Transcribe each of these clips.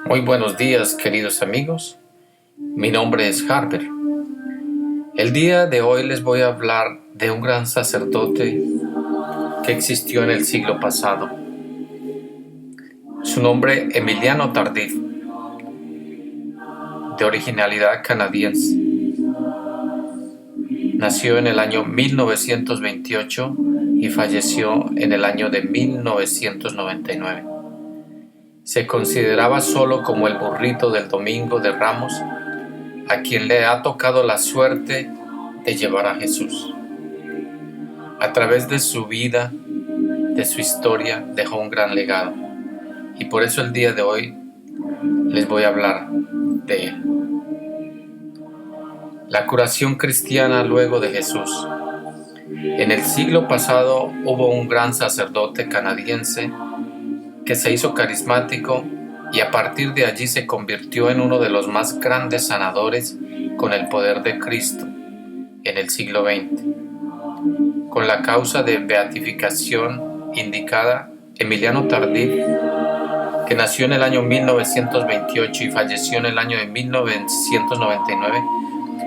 Muy buenos días, queridos amigos. Mi nombre es Harper. El día de hoy les voy a hablar de un gran sacerdote que existió en el siglo pasado. Su nombre, Emiliano Tardif, de originalidad canadiense. Nació en el año 1928 y falleció en el año de 1999. Se consideraba solo como el burrito del Domingo de Ramos, a quien le ha tocado la suerte de llevar a Jesús. A través de su vida, de su historia, dejó un gran legado. Y por eso el día de hoy les voy a hablar de él. La curación cristiana luego de Jesús. En el siglo pasado hubo un gran sacerdote canadiense que se hizo carismático y a partir de allí se convirtió en uno de los más grandes sanadores con el poder de Cristo en el siglo XX. Con la causa de beatificación indicada, Emiliano Tardif, que nació en el año 1928 y falleció en el año de 1999,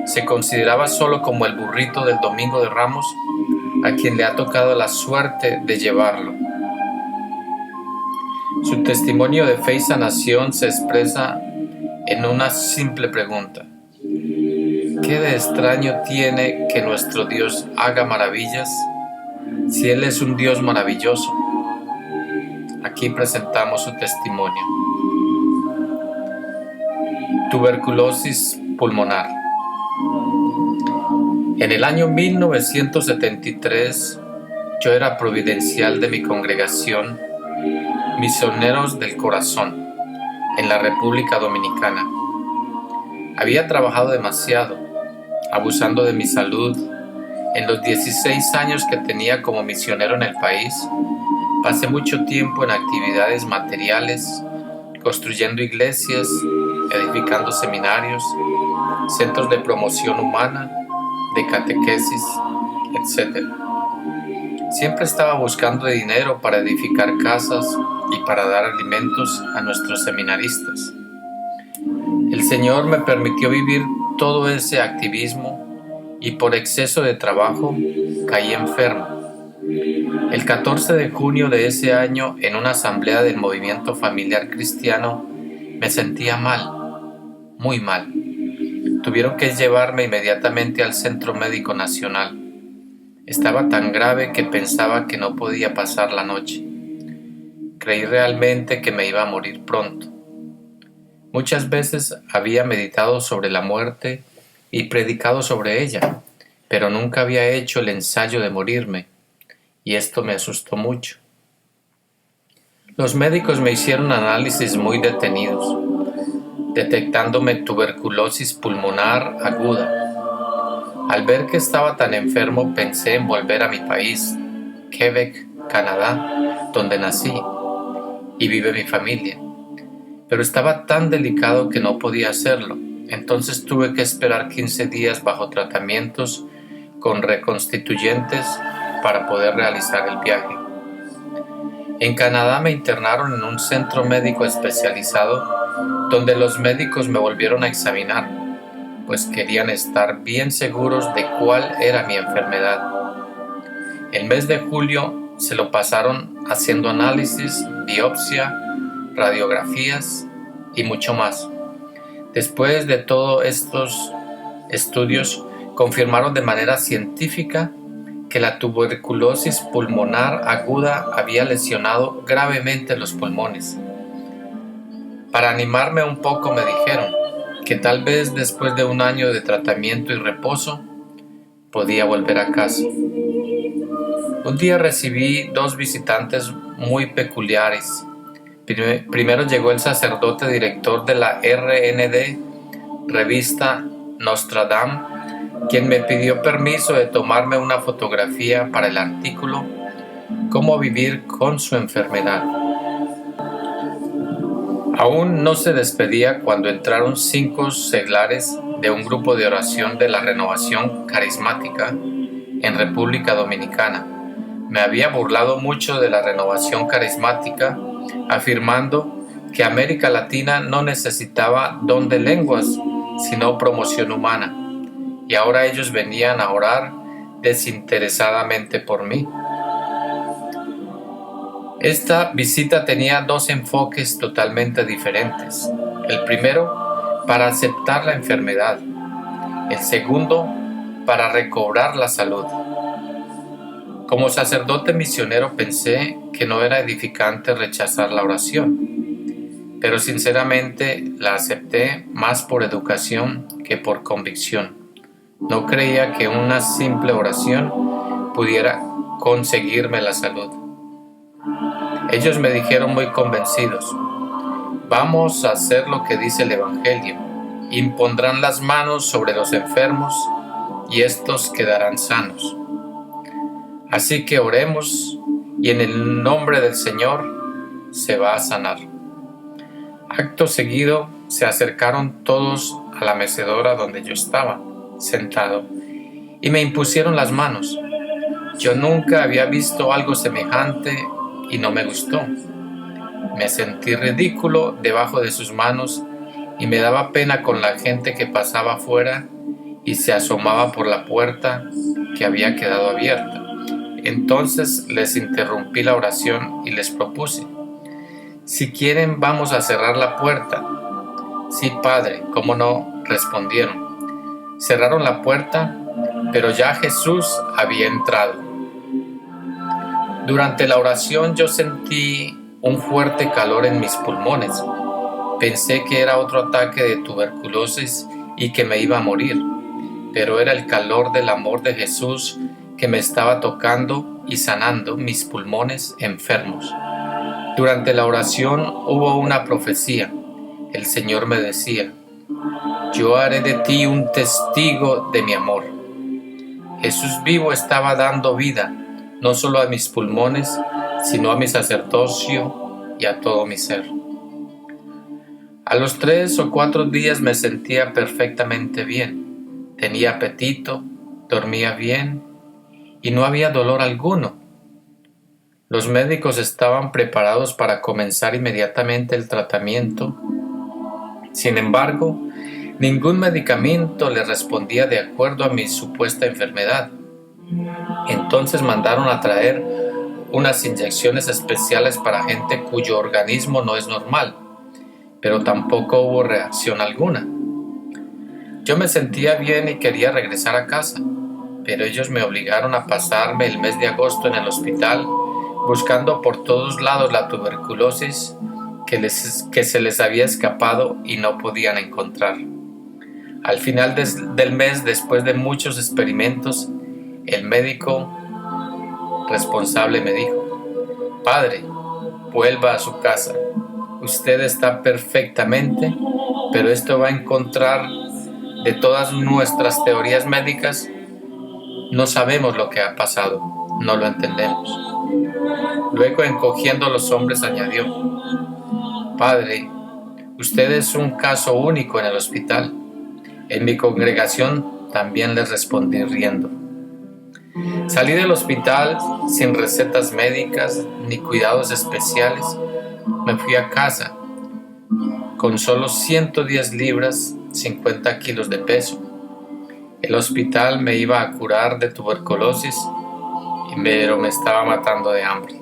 se consideraba solo como el burrito del Domingo de Ramos, a quien le ha tocado la suerte de llevarlo. Su testimonio de fe y sanación se expresa en una simple pregunta: ¿qué de extraño tiene que nuestro Dios haga maravillas si Él es un Dios maravilloso? Aquí presentamos su testimonio. Tuberculosis pulmonar. En el año 1973, yo era providencial de mi congregación Misioneros del Corazón, en la República Dominicana. Había trabajado demasiado, abusando de mi salud. En los 16 años que tenía como misionero en el país, pasé mucho tiempo en actividades materiales, construyendo iglesias, edificando seminarios, centros de promoción humana, de catequesis, etc. Siempre estaba buscando dinero para edificar casas y para dar alimentos a nuestros seminaristas. El Señor me permitió vivir todo ese activismo y por exceso de trabajo caí enfermo. El 14 de junio de ese año, en una asamblea del Movimiento Familiar Cristiano, me sentía mal, muy mal. Tuvieron que llevarme inmediatamente al Centro Médico Nacional. Estaba tan grave que pensaba que no podía pasar la noche. Creí realmente que me iba a morir pronto. Muchas veces había meditado sobre la muerte y predicado sobre ella, pero nunca había hecho el ensayo de morirme, y esto me asustó mucho. Los médicos me hicieron análisis muy detenidos, detectándome tuberculosis pulmonar aguda. Al ver que estaba tan enfermo, pensé en volver a mi país, Quebec, Canadá, donde nací y vive mi familia. Pero estaba tan delicado que no podía hacerlo. Entonces tuve que esperar 15 días bajo tratamientos con reconstituyentes para poder realizar el viaje. En Canadá me internaron en un centro médico especializado donde los médicos me volvieron a examinar, pues querían estar bien seguros de cuál era mi enfermedad. El mes de julio se lo pasaron haciendo análisis, biopsia, radiografías y mucho más. Después de todos estos estudios, confirmaron de manera científica que la tuberculosis pulmonar aguda había lesionado gravemente los pulmones. Para animarme un poco me dijeron que tal vez después de un año de tratamiento y reposo podía volver a casa. Un día recibí dos visitantes muy peculiares. Primero llegó el sacerdote director de la RND, revista Nostradam, quien me pidió permiso de tomarme una fotografía para el artículo "Cómo vivir con su enfermedad". Aún no se despedía cuando entraron 5 seglares de un grupo de oración de la Renovación Carismática en República Dominicana. Me había burlado mucho de la Renovación Carismática, afirmando que América Latina no necesitaba don de lenguas, sino promoción humana, y ahora ellos venían a orar desinteresadamente por mí. Esta visita tenía dos enfoques totalmente diferentes. El primero, para aceptar la enfermedad. El segundo, para recobrar la salud. Como sacerdote misionero pensé que no era edificante rechazar la oración, pero sinceramente la acepté más por educación que por convicción. No creía que una simple oración pudiera conseguirme la salud. Ellos me dijeron muy convencidos: vamos a hacer lo que dice el Evangelio. Impondrán las manos sobre los enfermos y estos quedarán sanos. Así que oremos y en el nombre del Señor se va a sanar. Acto seguido se acercaron todos a la mecedora donde yo estaba sentado y me impusieron las manos. Yo nunca había visto algo semejante y no me gustó. Me sentí ridículo debajo de sus manos y me daba pena con la gente que pasaba afuera y se asomaba por la puerta que había quedado abierta. Entonces les interrumpí la oración y les propuse: si quieren, vamos a cerrar la puerta. Sí, padre, ¿cómo no?, respondieron. Cerraron la puerta, pero ya Jesús había entrado. Durante la oración yo sentí un fuerte calor en mis pulmones. Pensé que era otro ataque de tuberculosis y que me iba a morir, pero era el calor del amor de Jesús que me estaba tocando y sanando mis pulmones enfermos. Durante la oración hubo una profecía. El Señor me decía: yo haré de ti un testigo de mi amor. Jesús vivo estaba dando vida, no solo a mis pulmones, sino a mi sacerdocio y a todo mi ser. A los 3 o 4 días me sentía perfectamente bien. Tenía apetito, dormía bien y no había dolor alguno. Los médicos estaban preparados para comenzar inmediatamente el tratamiento. Sin embargo, ningún medicamento le respondía de acuerdo a mi supuesta enfermedad. Entonces mandaron a traer unas inyecciones especiales para gente cuyo organismo no es normal, pero tampoco hubo reacción alguna. Yo me sentía bien y quería regresar a casa, pero ellos me obligaron a pasarme el mes de agosto en el hospital buscando por todos lados la tuberculosis que se les había escapado y no podían encontrar. Al final del mes, después de muchos experimentos, el médico responsable me dijo: padre, vuelva a su casa. Usted está perfectamente, pero esto va en contra de todas nuestras teorías médicas. No sabemos lo que ha pasado, no lo entendemos. Luego, encogiendo los hombros, añadió: padre, usted es un caso único en el hospital. En mi congregación también le respondí riendo. Salí del hospital sin recetas médicas ni cuidados especiales. Me fui a casa con solo 110 libras, 50 kilos de peso. El hospital me iba a curar de tuberculosis, pero me estaba matando de hambre.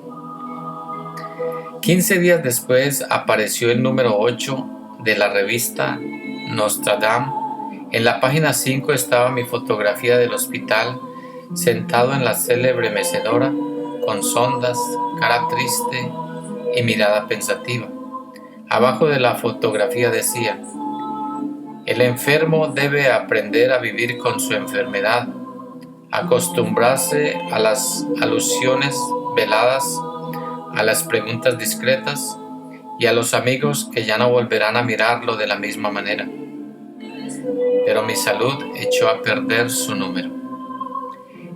15 días después apareció el número 8 de la revista Nostradam. En la página 5 estaba mi fotografía del hospital, sentado en la célebre mecedora, con sondas, cara triste y mirada pensativa. Abajo de la fotografía decía: el enfermo debe aprender a vivir con su enfermedad, acostumbrarse a las alusiones veladas, a las preguntas discretas y a los amigos que ya no volverán a mirarlo de la misma manera. Pero mi salud echó a perder su número.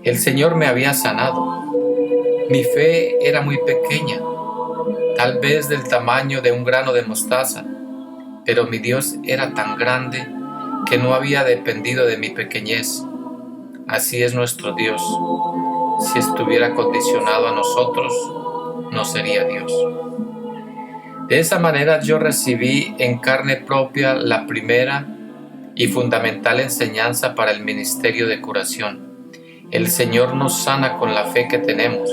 El Señor me había sanado. Mi fe era muy pequeña, tal vez del tamaño de un grano de mostaza, pero mi Dios era tan grande que no había dependido de mi pequeñez. Así es nuestro Dios. Si estuviera condicionado a nosotros, no sería Dios. De esa manera yo recibí en carne propia la primera y fundamental enseñanza para el ministerio de curación. El Señor nos sana con la fe que tenemos,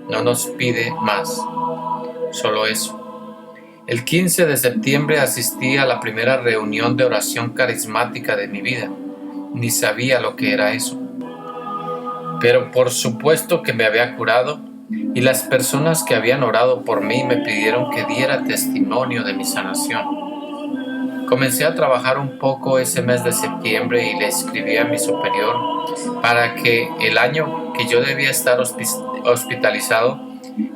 no nos pide más, solo eso. El 15 de septiembre asistí a la primera reunión de oración carismática de mi vida. Ni sabía lo que era eso. Pero por supuesto que me había curado y las personas que habían orado por mí me pidieron que diera testimonio de mi sanación. Comencé a trabajar un poco ese mes de septiembre y le escribí a mi superior para que el año que yo debía estar hospitalizado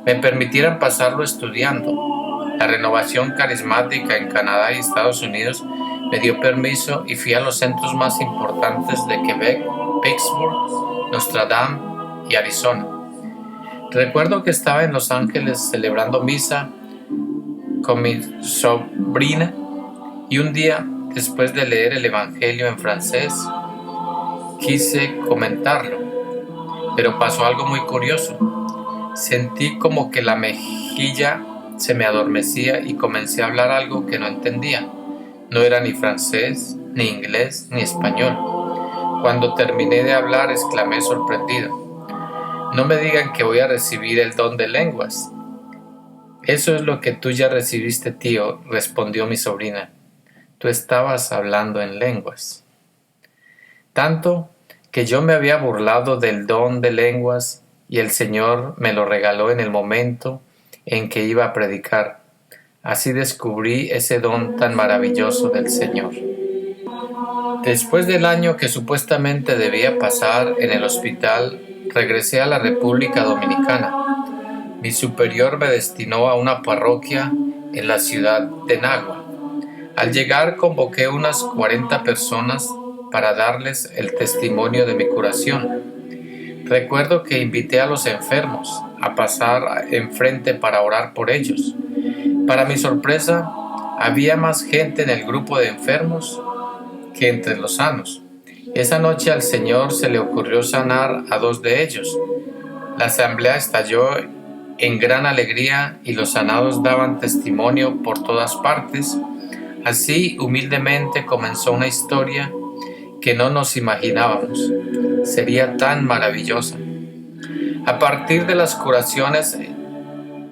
me permitieran pasarlo estudiando. La renovación carismática en Canadá y Estados Unidos me dio permiso y fui a los centros más importantes de Quebec, Pittsburgh, Notre Dame y Arizona. Recuerdo que estaba en Los Ángeles celebrando misa con mi sobrina y un día, después de leer el Evangelio en francés, quise comentarlo, pero pasó algo muy curioso. Sentí como que la mejilla se me adormecía y comencé a hablar algo que no entendía. No era ni francés, ni inglés, ni español. Cuando terminé de hablar, exclamé sorprendido: no me digan que voy a recibir el don de lenguas. Eso es lo que tú ya recibiste, tío, respondió mi sobrina. Tú estabas hablando en lenguas. Tanto que yo me había burlado del don de lenguas y el Señor me lo regaló en el momento en que iba a predicar. Así descubrí ese don tan maravilloso del Señor. Después del año que supuestamente debía pasar en el hospital, regresé a la República Dominicana. Mi superior me destinó a una parroquia en la ciudad de Nagua. Al llegar convoqué unas 40 personas para darles el testimonio de mi curación. Recuerdo que invité a los enfermos a pasar enfrente para orar por ellos. Para mi sorpresa, había más gente en el grupo de enfermos que entre los sanos. Esa noche al Señor se le ocurrió sanar a 2 de ellos. La asamblea estalló en gran alegría y los sanados daban testimonio por todas partes. Así, humildemente, comenzó una historia que no nos imaginábamos. Sería tan maravillosa. A partir de las curaciones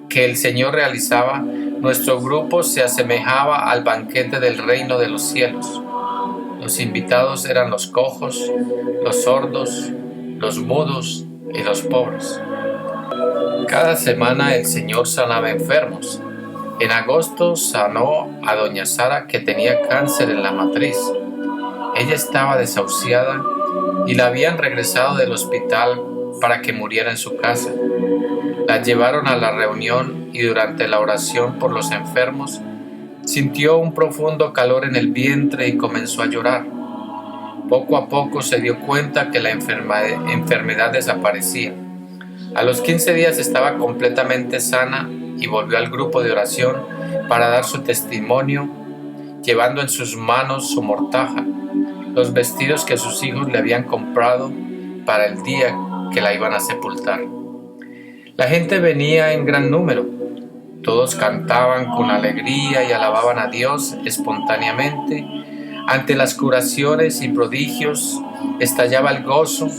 que el Señor realizaba, nuestro grupo se asemejaba al banquete del reino de los cielos. Los invitados eran los cojos, los sordos, los mudos y los pobres. Cada semana el Señor sanaba enfermos. En agosto sanó a doña Sara, que tenía cáncer en la matriz. Ella estaba desahuciada y la habían regresado del hospital para que muriera en su casa. La llevaron a la reunión y durante la oración por los enfermos sintió un profundo calor en el vientre y comenzó a llorar. Poco a poco se dio cuenta que la enfermedad desaparecía. A los 15 días estaba completamente sana y volvió al grupo de oración para dar su testimonio, llevando en sus manos su mortaja, los vestidos que sus hijos le habían comprado para el día que la iban a sepultar. La gente venía en gran número. Todos cantaban con alegría y alababan a Dios espontáneamente. Ante las curaciones y prodigios estallaba el gozo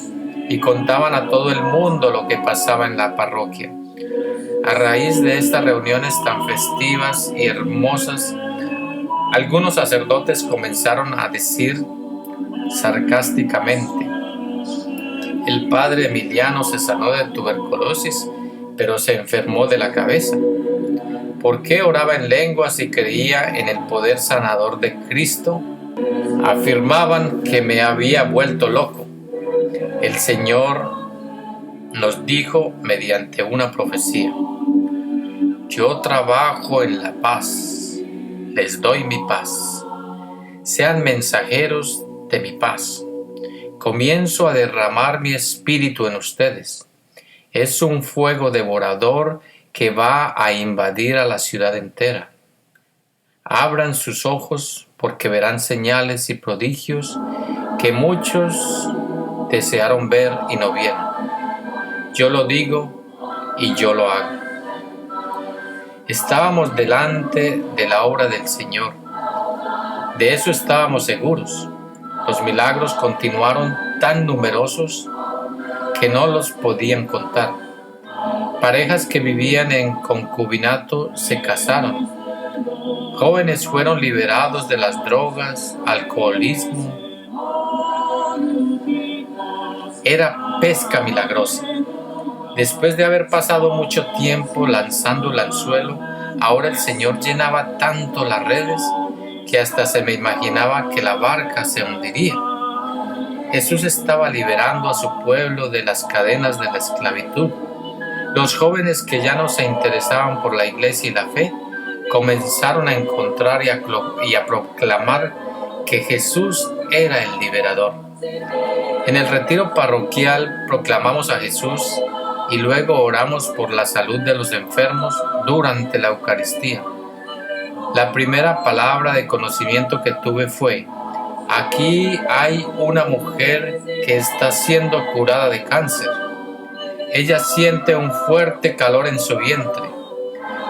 y contaban a todo el mundo lo que pasaba en la parroquia. A raíz de estas reuniones tan festivas y hermosas, algunos sacerdotes comenzaron a decir sarcásticamente: el padre Emiliano se sanó de tuberculosis, pero se enfermó de la cabeza. ¿Por qué oraba en lenguas y creía en el poder sanador de Cristo? Afirmaban que me había vuelto loco. El Señor nos dijo mediante una profecía: yo trabajo en la paz, les doy mi paz. Sean mensajeros de mi paz. Comienzo a derramar mi espíritu en ustedes. Es un fuego devorador que va a invadir a la ciudad entera. Abran sus ojos porque verán señales y prodigios que muchos desearon ver y no vieron. Yo lo digo y yo lo hago. Estábamos delante de la obra del Señor. De eso estábamos seguros. Los milagros continuaron tan numerosos que no los podían contar. Parejas que vivían en concubinato se casaron. Jóvenes fueron liberados de las drogas, alcoholismo. Era pesca milagrosa. Después de haber pasado mucho tiempo lanzando el anzuelo, ahora el Señor llenaba tanto las redes que hasta se me imaginaba que la barca se hundiría. Jesús estaba liberando a su pueblo de las cadenas de la esclavitud. Los jóvenes que ya no se interesaban por la iglesia y la fe, comenzaron a encontrar y a proclamar que Jesús era el liberador. En el retiro parroquial proclamamos a Jesús y luego oramos por la salud de los enfermos durante la Eucaristía. La primera palabra de conocimiento que tuve fue: aquí hay una mujer que está siendo curada de cáncer. Ella siente un fuerte calor en su vientre.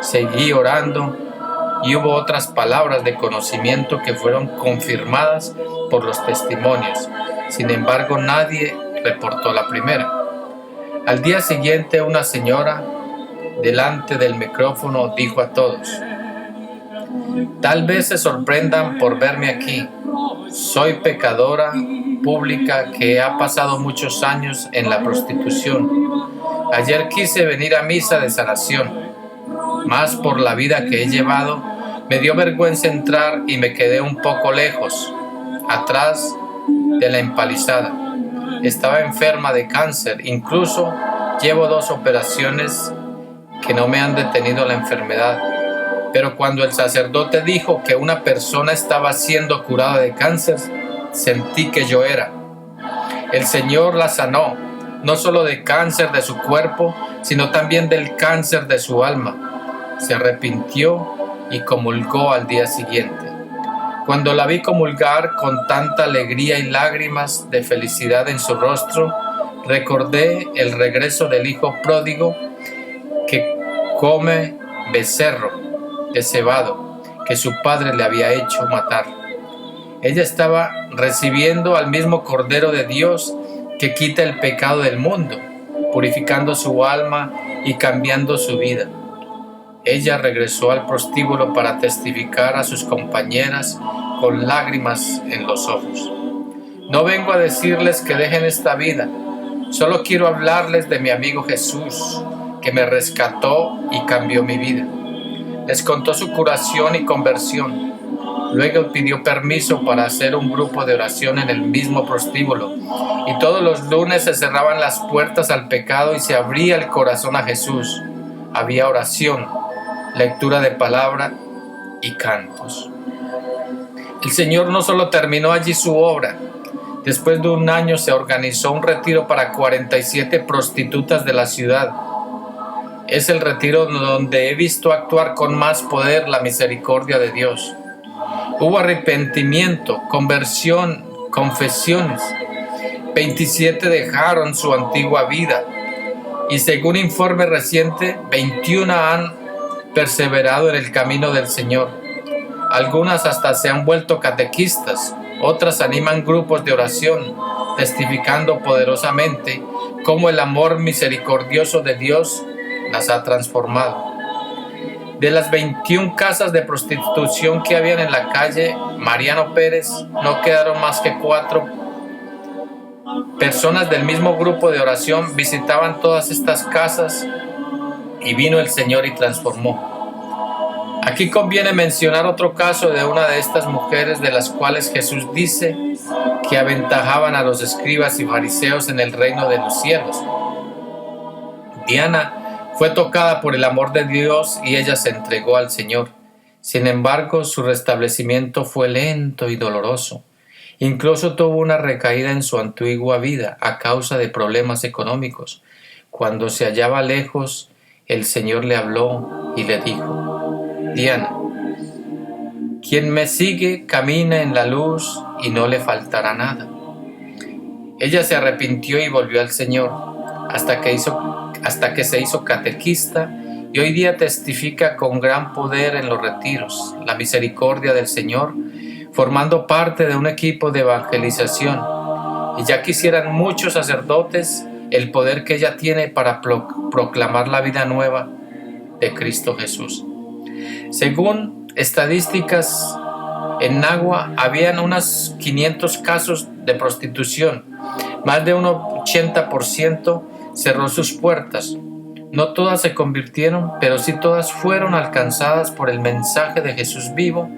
Seguí orando y hubo otras palabras de conocimiento que fueron confirmadas por los testimonios. Sin embargo, nadie reportó la primera. Al día siguiente, una señora, delante del micrófono, dijo a todos: tal vez se sorprendan por verme aquí. Soy pecadora pública que ha pasado muchos años en la prostitución. Ayer quise venir a misa de sanación, mas por la vida que he llevado, me dio vergüenza entrar y me quedé un poco lejos, atrás de la empalizada. Estaba enferma de cáncer, incluso llevo 2 operaciones que no me han detenido la enfermedad. Pero cuando el sacerdote dijo que una persona estaba siendo curada de cáncer, sentí que yo era. El Señor la sanó, no solo de cáncer de su cuerpo, sino también del cáncer de su alma. Se arrepintió y comulgó al día siguiente. Cuando la vi comulgar con tanta alegría y lágrimas de felicidad en su rostro, recordé el regreso del hijo pródigo que come becerro de cebado que su padre le había hecho matar. Ella estaba recibiendo al mismo Cordero de Dios que quita el pecado del mundo, purificando su alma y cambiando su vida. Ella regresó al prostíbulo para testificar a sus compañeras con lágrimas en los ojos. No vengo a decirles que dejen esta vida, solo quiero hablarles de mi amigo Jesús, que me rescató y cambió mi vida. Les contó su curación y conversión. Luego pidió permiso para hacer un grupo de oración en el mismo prostíbulo, y todos los lunes se cerraban las puertas al pecado y se abría el corazón a Jesús. Había oración, lectura de palabra y cantos. El Señor no solo terminó allí su obra. Después de 1 año se organizó un retiro para 47 prostitutas de la ciudad. Es el retiro donde he visto actuar con más poder la misericordia de Dios. Hubo arrepentimiento, conversión, confesiones. 27 dejaron su antigua vida y según informe reciente, 21 han perseverado en el camino del Señor. Algunas hasta se han vuelto catequistas, otras animan grupos de oración, testificando poderosamente cómo el amor misericordioso de Dios las ha transformado. De las 21 casas de prostitución que habían en la calle Mariano Pérez, no quedaron más que 4. Personas del mismo grupo de oración visitaban todas estas casas y vino el Señor y transformó. Aquí conviene mencionar otro caso de una de estas mujeres de las cuales Jesús dice que aventajaban a los escribas y fariseos en el reino de los cielos. Diana fue tocada por el amor de Dios y ella se entregó al Señor. Sin embargo, su restablecimiento fue lento y doloroso. Incluso tuvo una recaída en su antigua vida a causa de problemas económicos. Cuando se hallaba lejos, el Señor le habló y le dijo: Diana, quien me sigue camina en la luz y no le faltará nada. Ella se arrepintió y volvió al Señor hasta que se hizo catequista y hoy día testifica con gran poder en los retiros la misericordia del Señor, formando parte de un equipo de evangelización. Y ya quisieran muchos sacerdotes el poder que ella tiene para proclamar la vida nueva de Cristo Jesús. Según estadísticas, en Nagua habían unos 500 casos de prostitución. Más de un 80% cerró sus puertas. No todas se convirtieron, pero sí todas fueron alcanzadas por el mensaje de Jesús vivo.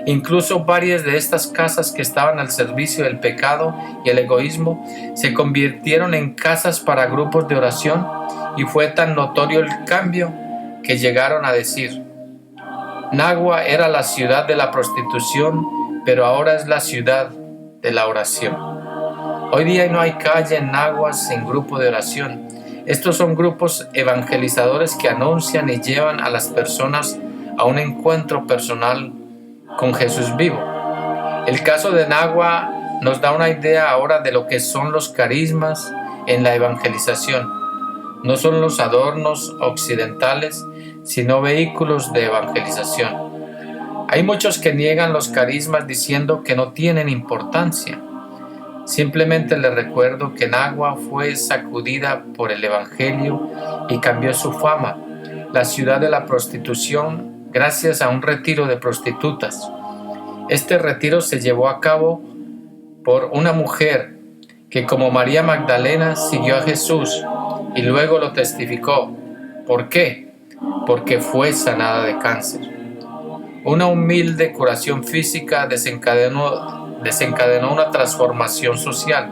Incluso varias de estas casas que estaban al servicio del pecado y el egoísmo se convirtieron en casas para grupos de oración, y fue tan notorio el cambio que llegaron a decir: Nagua era la ciudad de la prostitución, pero ahora es la ciudad de la oración. Hoy día no hay calle en Nagua sin grupo de oración. Estos son grupos evangelizadores que anuncian y llevan a las personas a un encuentro personal con Jesús vivo. El caso de Nagua nos da una idea ahora de lo que son los carismas en la evangelización. No son los adornos occidentales, sino vehículos de evangelización. Hay muchos que niegan los carismas diciendo que no tienen importancia. Simplemente les recuerdo que Nagua fue sacudida por el Evangelio y cambió su fama, la ciudad de la prostitución, gracias a un retiro de prostitutas. Este retiro se llevó a cabo por una mujer que, como María Magdalena, siguió a Jesús y luego lo testificó. ¿Por qué? Porque fue sanada de cáncer. Una humilde curación física desencadenó una transformación social.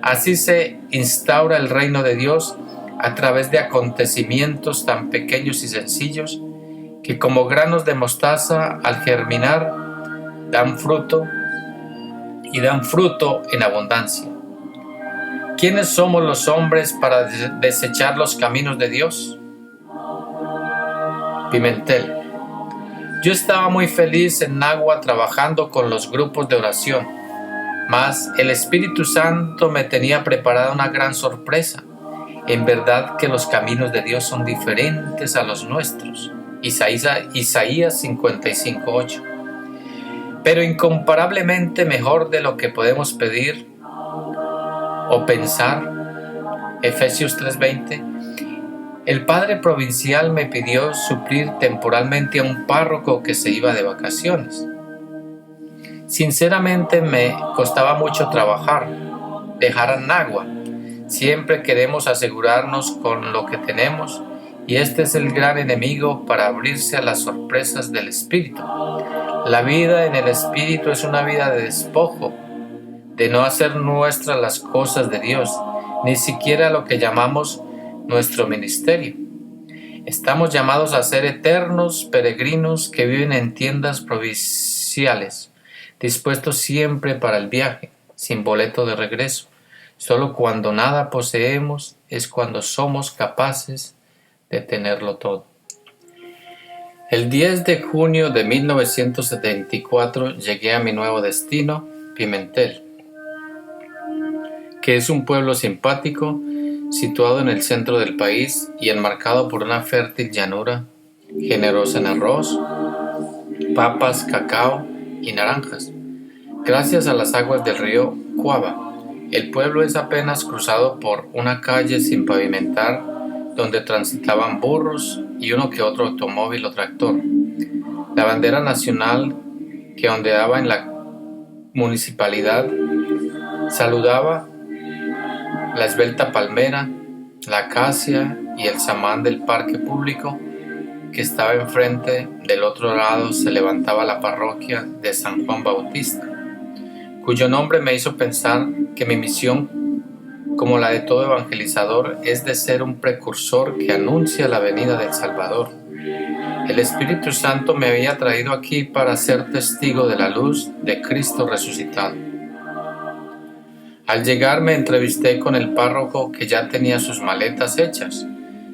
Así se instaura el reino de Dios a través de acontecimientos tan pequeños y sencillos que, como granos de mostaza, al germinar, dan fruto en abundancia. ¿Quiénes somos los hombres para desechar los caminos de Dios? Pimentel. Yo estaba muy feliz en Nagua trabajando con los grupos de oración, mas el Espíritu Santo me tenía preparada una gran sorpresa. En verdad que los caminos de Dios son diferentes a los nuestros. Isaías 55:8. Pero incomparablemente mejor de lo que podemos pedir o pensar. Efesios 3:20. El padre provincial me pidió suplir temporalmente a un párroco que se iba de vacaciones. Sinceramente me costaba mucho trabajar, dejar a Nagua. Siempre queremos asegurarnos con lo que tenemos, y este es el gran enemigo para abrirse a las sorpresas del Espíritu. La vida en el Espíritu es una vida de despojo, de no hacer nuestras las cosas de Dios, ni siquiera lo que llamamos nuestro ministerio. Estamos llamados a ser eternos peregrinos que viven en tiendas provinciales, dispuestos siempre para el viaje, sin boleto de regreso. Solo cuando nada poseemos es cuando somos capaces de tenerlo todo. El 10 de junio de 1974 llegué a mi nuevo destino, Pimentel, que es un pueblo simpático, situado en el centro del país y enmarcado por una fértil llanura, generosa en arroz, papas, cacao y naranjas. Gracias a las aguas del río Cuava, el pueblo es apenas cruzado por una calle sin pavimentar donde transitaban burros y uno que otro automóvil o tractor. La bandera nacional que ondeaba en la municipalidad saludaba la esbelta palmera, la acacia y el samán del parque público que estaba enfrente. Del otro lado se levantaba la parroquia de San Juan Bautista, cuyo nombre me hizo pensar que mi misión, como la de todo evangelizador, es de ser un precursor que anuncia la venida del Salvador. El Espíritu Santo me había traído aquí para ser testigo de la luz de Cristo resucitado. Al llegar me entrevisté con el párroco, que ya tenía sus maletas hechas.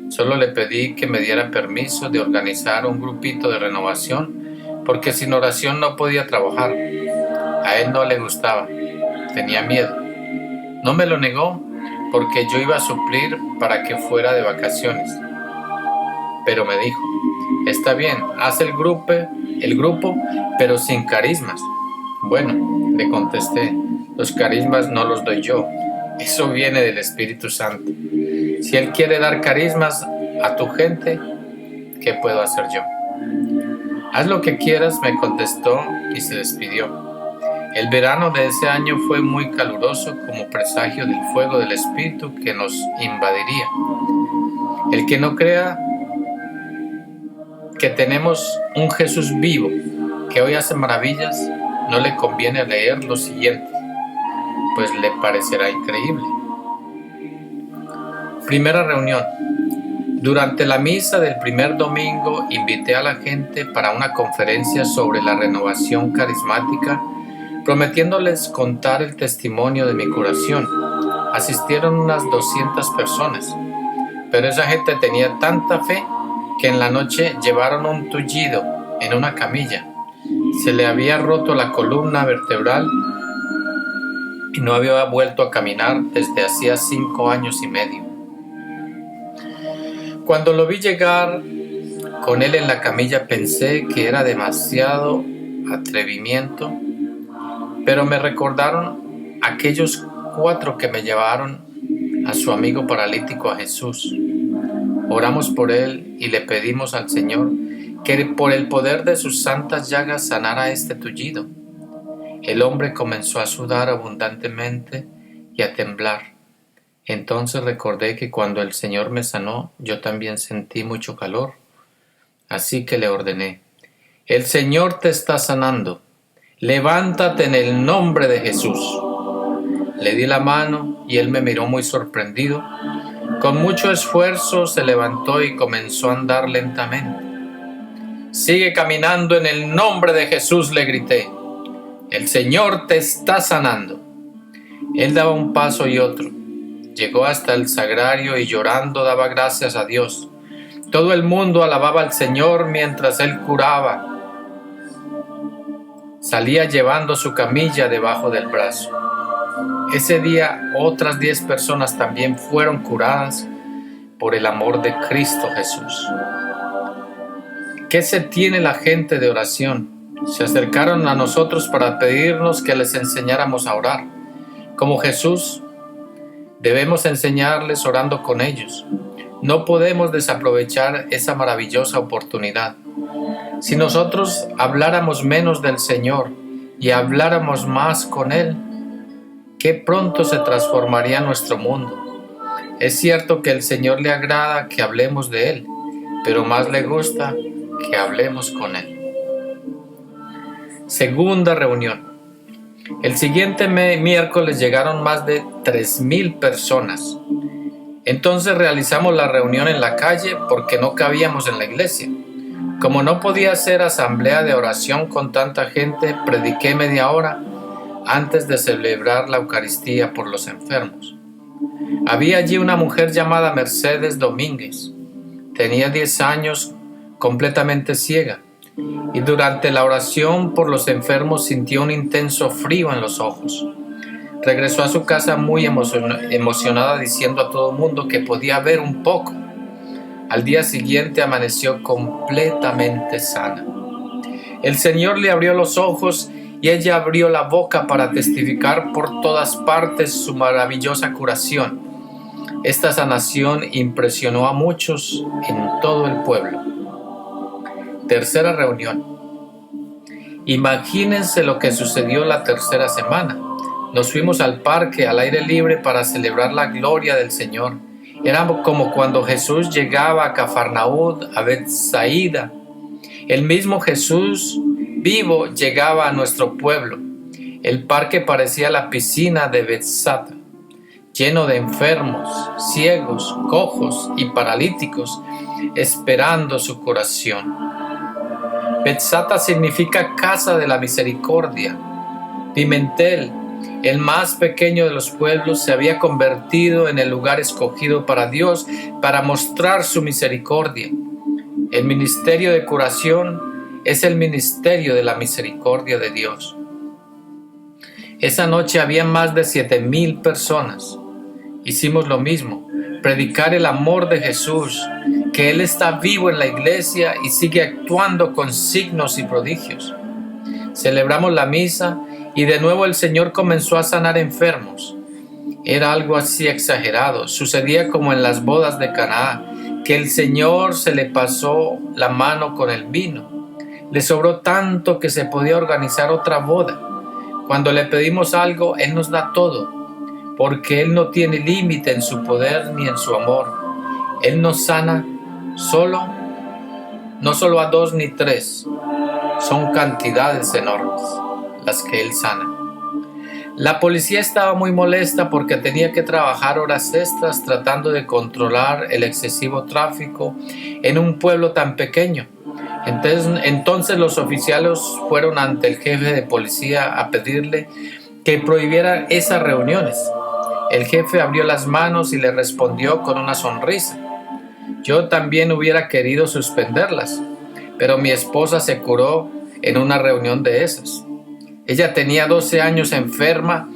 Solo le pedí que me diera permiso de organizar un grupito de renovación, porque sin oración no podía trabajar. A él no le gustaba, tenía miedo. No me lo negó porque yo iba a suplir para que fuera de vacaciones. pero me dijo: está bien, haz el grupo, pero sin carismas. Bueno, le contesté, los carismas no los doy yo, eso viene del Espíritu Santo. Si Él quiere dar carismas a tu gente, ¿qué puedo hacer yo? Haz lo que quieras, me contestó y se despidió. El verano de ese año fue muy caluroso, como presagio del fuego del Espíritu que nos invadiría. El que no crea que tenemos un Jesús vivo que hoy hace maravillas, no le conviene leer lo siguiente, pues le parecerá increíble. Primera reunión. Durante la misa del primer domingo invité a la gente para una conferencia sobre la renovación carismática, prometiéndoles contar el testimonio de mi curación. Asistieron unas 200 personas, pero esa gente tenía tanta fe que en la noche llevaron un tullido en una camilla. Se le había roto la columna vertebral y no había vuelto a caminar desde hacía 5 años y medio. Cuando lo vi llegar con él en la camilla pensé que era demasiado atrevimiento, pero me recordaron aquellos 4 que me llevaron a su amigo paralítico a Jesús. Oramos por él y le pedimos al Señor que por el poder de sus santas llagas sanara este tullido. El hombre comenzó a sudar abundantemente y a temblar. Entonces recordé que cuando el Señor me sanó, yo también sentí mucho calor. Así que le ordené: el Señor te está sanando. Levántate en el nombre de Jesús. Le di la mano y él me miró muy sorprendido. Con mucho esfuerzo se levantó y comenzó a andar lentamente. Sigue caminando en el nombre de Jesús, le grité. El Señor te está sanando. Él daba un paso y otro. Llegó hasta el sagrario y llorando daba gracias a Dios. Todo el mundo alababa al Señor mientras él curaba. Salía llevando su camilla debajo del brazo. Ese día otras 10 personas también fueron curadas por el amor de Cristo Jesús. ¿Qué se tiene la gente de oración? Se acercaron a nosotros para pedirnos que les enseñáramos a orar. Como Jesús, debemos enseñarles orando con ellos. No podemos desaprovechar esa maravillosa oportunidad. Si nosotros habláramos menos del Señor y habláramos más con Él, qué pronto se transformaría nuestro mundo. Es cierto que al Señor le agrada que hablemos de Él, pero más le gusta que hablemos con Él. Segunda reunión. El siguiente miércoles llegaron más de 3,000 personas. Entonces realizamos la reunión en la calle porque no cabíamos en la iglesia. Como no podía hacer asamblea de oración con tanta gente, prediqué media hora antes de celebrar la Eucaristía por los enfermos. Había allí una mujer llamada Mercedes Domínguez. Tenía 10 años, completamente ciega, y durante la oración por los enfermos sintió un intenso frío en los ojos. Regresó a su casa muy emocionada diciendo a todo el mundo que podía ver un poco. Al día siguiente amaneció completamente sana. El Señor le abrió los ojos y ella abrió la boca para testificar por todas partes su maravillosa curación. Esta sanación impresionó a muchos en todo el pueblo. Tercera reunión. Imagínense lo que sucedió la tercera semana. Nos fuimos al parque al aire libre para celebrar la gloria del Señor. Era como cuando Jesús llegaba a Cafarnaúm, a Betsaida. El mismo Jesús vivo llegaba a nuestro pueblo. El parque parecía la piscina de Bethsatá, lleno de enfermos, ciegos, cojos y paralíticos, esperando su curación. Bethsatá significa casa de la misericordia. Pimentel, el más pequeño de los pueblos, se había convertido en el lugar escogido para Dios para mostrar su misericordia. El ministerio de curación es el ministerio de la misericordia de Dios. Esa noche había más de 7,000 personas. Hicimos lo mismo, predicar el amor de Jesús, que Él está vivo en la iglesia y sigue actuando con signos y prodigios. Celebramos la misa y de nuevo el Señor comenzó a sanar enfermos. Era algo así exagerado, sucedía como en las bodas de Caná, que el Señor se le pasó la mano con el vino. Le sobró tanto que se podía organizar otra boda. Cuando le pedimos algo, Él nos da todo, porque Él no tiene límite en su poder ni en su amor. Él nos sana no solo a 2 ni 3, son cantidades enormes las que Él sana. La policía estaba muy molesta porque tenía que trabajar horas extras tratando de controlar el excesivo tráfico en un pueblo tan pequeño. Entonces los oficiales fueron ante el jefe de policía a pedirle que prohibiera esas reuniones. El jefe abrió las manos y le respondió con una sonrisa: yo también hubiera querido suspenderlas, pero mi esposa se curó en una reunión de esas. Ella tenía 12 años enferma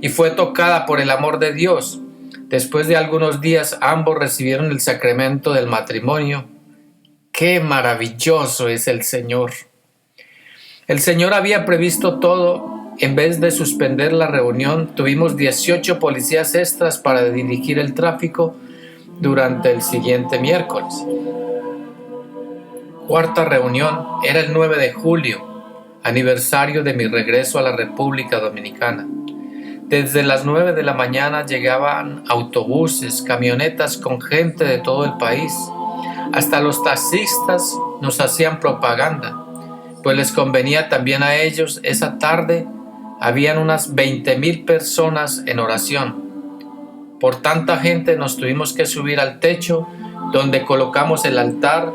y fue tocada por el amor de Dios. Después de algunos días ambos recibieron el sacramento del matrimonio. ¡Qué maravilloso es el Señor! El Señor había previsto todo. En vez de suspender la reunión, tuvimos 18 policías extras para dirigir el tráfico durante el siguiente miércoles. Cuarta reunión era el 9 de julio, aniversario de mi regreso a la República Dominicana. Desde las 9 de la mañana llegaban autobuses, camionetas con gente de todo el país. Hasta los taxistas nos hacían propaganda, pues les convenía también a ellos. Esa tarde habían unas 20,000 personas en oración. Por tanta gente nos tuvimos que subir al techo donde colocamos el altar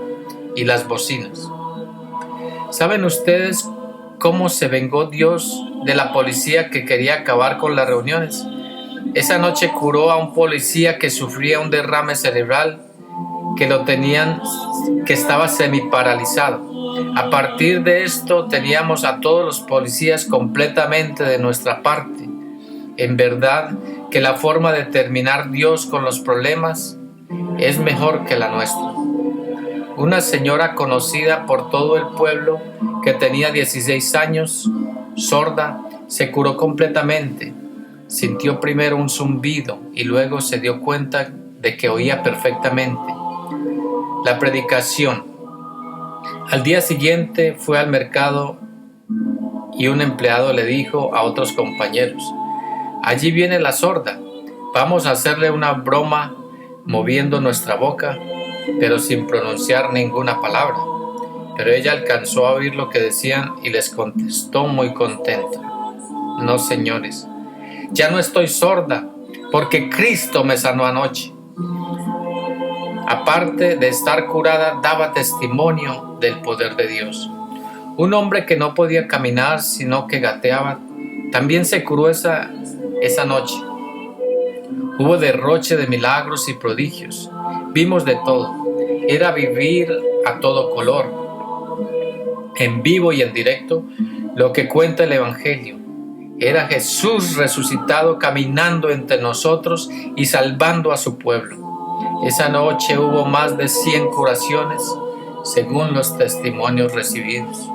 y las bocinas. ¿Saben ustedes cómo se vengó Dios de la policía que quería acabar con las reuniones? Esa noche curó a un policía que sufría un derrame cerebral, que estaba semiparalizado. A partir de esto teníamos a todos los policías completamente de nuestra parte. En verdad que la forma de terminar Dios con los problemas es mejor que la nuestra. Una señora conocida por todo el pueblo que tenía 16 años, sorda, se curó completamente. Sintió primero un zumbido y luego se dio cuenta de que oía perfectamente. La predicación. Al día siguiente fue al mercado y un empleado le dijo a otros compañeros: allí viene la sorda, vamos a hacerle una broma moviendo nuestra boca, pero sin pronunciar ninguna palabra. Pero ella alcanzó a oír lo que decían y les contestó muy contenta: no, señores, ya no estoy sorda, porque Cristo me sanó anoche. Aparte de estar curada, daba testimonio del poder de Dios. Un hombre que no podía caminar, sino que gateaba, también se curó esa noche. Hubo derroche de milagros y prodigios. Vimos de todo. Era vivir a todo color, en vivo y en directo, lo que cuenta el Evangelio. Era Jesús resucitado caminando entre nosotros y salvando a su pueblo. Esa noche hubo más de 100 curaciones, según los testimonios recibidos.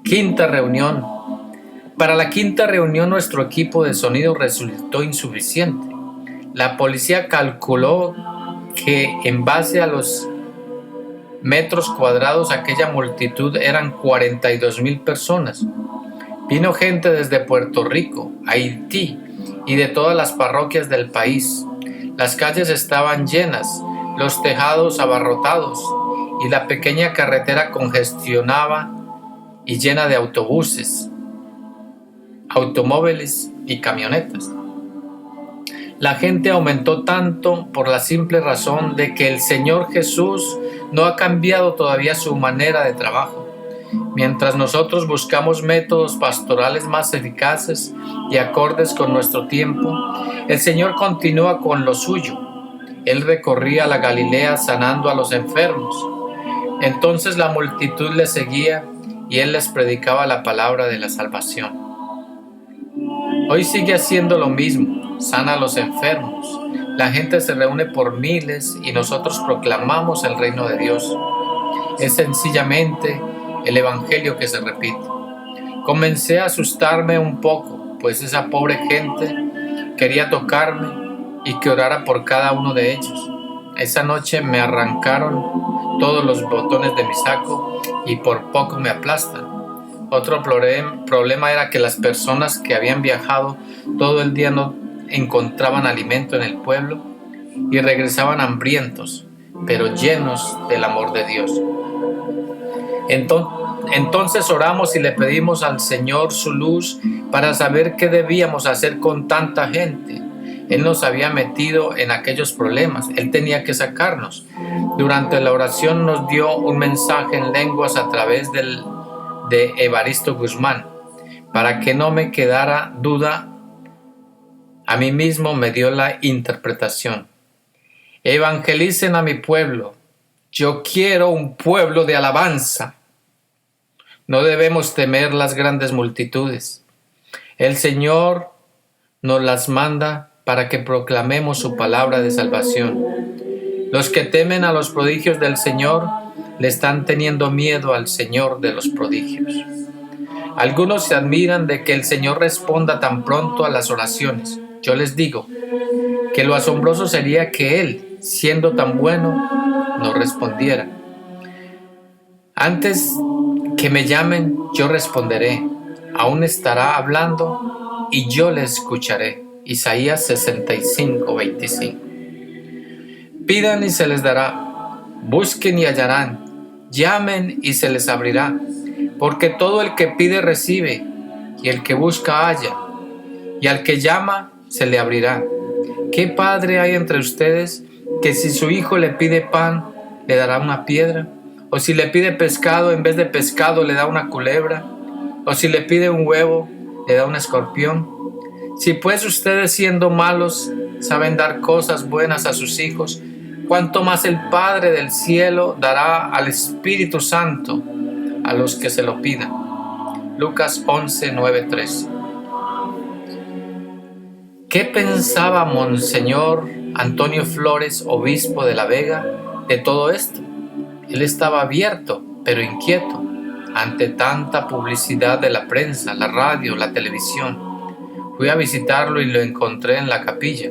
Quinta reunión. Para la quinta reunión nuestro equipo de sonido resultó insuficiente. La policía calculó que en base a los metros cuadrados aquella multitud eran 42,000 personas. Vino gente desde Puerto Rico, Haití y de todas las parroquias del país. Las calles estaban llenas, los tejados abarrotados y la pequeña carretera congestionada y llena de autobuses, automóviles y camionetas. La gente aumentó tanto por la simple razón de que el Señor Jesús no ha cambiado todavía su manera de trabajo. Mientras nosotros buscamos métodos pastorales más eficaces y acordes con nuestro tiempo, el Señor continúa con lo suyo. Él recorría la Galilea sanando a los enfermos. Entonces la multitud le seguía y Él les predicaba la palabra de la salvación. Hoy sigue haciendo lo mismo, sana a los enfermos, La gente se reúne por miles y nosotros proclamamos el reino de Dios. Es sencillamente el evangelio que se repite. Comencé a asustarme un poco, pues esa pobre gente quería tocarme y que orara por cada uno de ellos. Esa noche me arrancaron todos los botones de mi saco y por poco me aplastan. Otro problema era que las personas que habían viajado todo el día no encontraban alimento en el pueblo y regresaban hambrientos, pero llenos del amor de Dios. Entonces oramos y le pedimos al Señor su luz para saber qué debíamos hacer con tanta gente. Él nos había metido en aquellos problemas, Él tenía que sacarnos. Durante la oración nos dio un mensaje en lenguas a través de Evaristo Guzmán. Para que no me quedara duda, a mí mismo me dio la interpretación. Evangelicen a mi pueblo. Yo quiero un pueblo de alabanza. No debemos temer las grandes multitudes. El Señor nos las manda para que proclamemos su palabra de salvación. Los que temen a los prodigios del Señor le están teniendo miedo al Señor de los prodigios. Algunos se admiran de que el Señor responda tan pronto a las oraciones. Yo les digo que lo asombroso sería que Él, siendo tan bueno, no respondiera. Antes que me llamen, yo responderé. Aún estará hablando y yo le escucharé. Isaías 65:25. Pidan y se les dará. Busquen y hallarán. Llamen y se les abrirá. Porque todo el que pide recibe, y el que busca halla, y al que llama se le abrirá. ¿Qué padre hay entre ustedes que si su hijo le pide pan, le dará una piedra? ¿O si le pide pescado, en vez de pescado le da una culebra? ¿O si le pide un huevo, le da un escorpión? Si pues ustedes, siendo malos, saben dar cosas buenas a sus hijos, ¿cuánto más el Padre del cielo dará al Espíritu Santo a los que se lo pidan? Lucas 11:9-13. ¿Qué pensaba Monseñor Antonio Flores, obispo de La Vega, de todo esto? Él estaba abierto, pero inquieto, ante tanta publicidad de la prensa, la radio, la televisión. Fui a visitarlo y lo encontré en la capilla.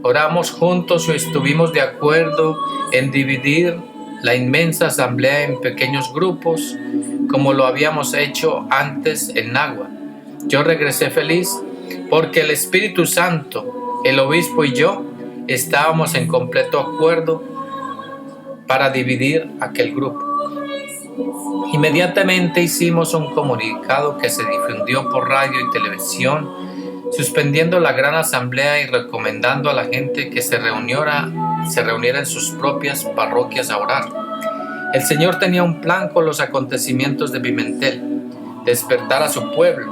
Oramos juntos y estuvimos de acuerdo en dividir la inmensa asamblea en pequeños grupos, como lo habíamos hecho antes en Nagua. Yo regresé feliz porque el Espíritu Santo, el obispo y yo estábamos en completo acuerdo para dividir aquel grupo. Inmediatamente hicimos un comunicado que se difundió por radio y televisión, suspendiendo la gran asamblea y recomendando a la gente que se reuniera en sus propias parroquias a orar. El Señor tenía un plan con los acontecimientos de Pimentel: despertar a su pueblo,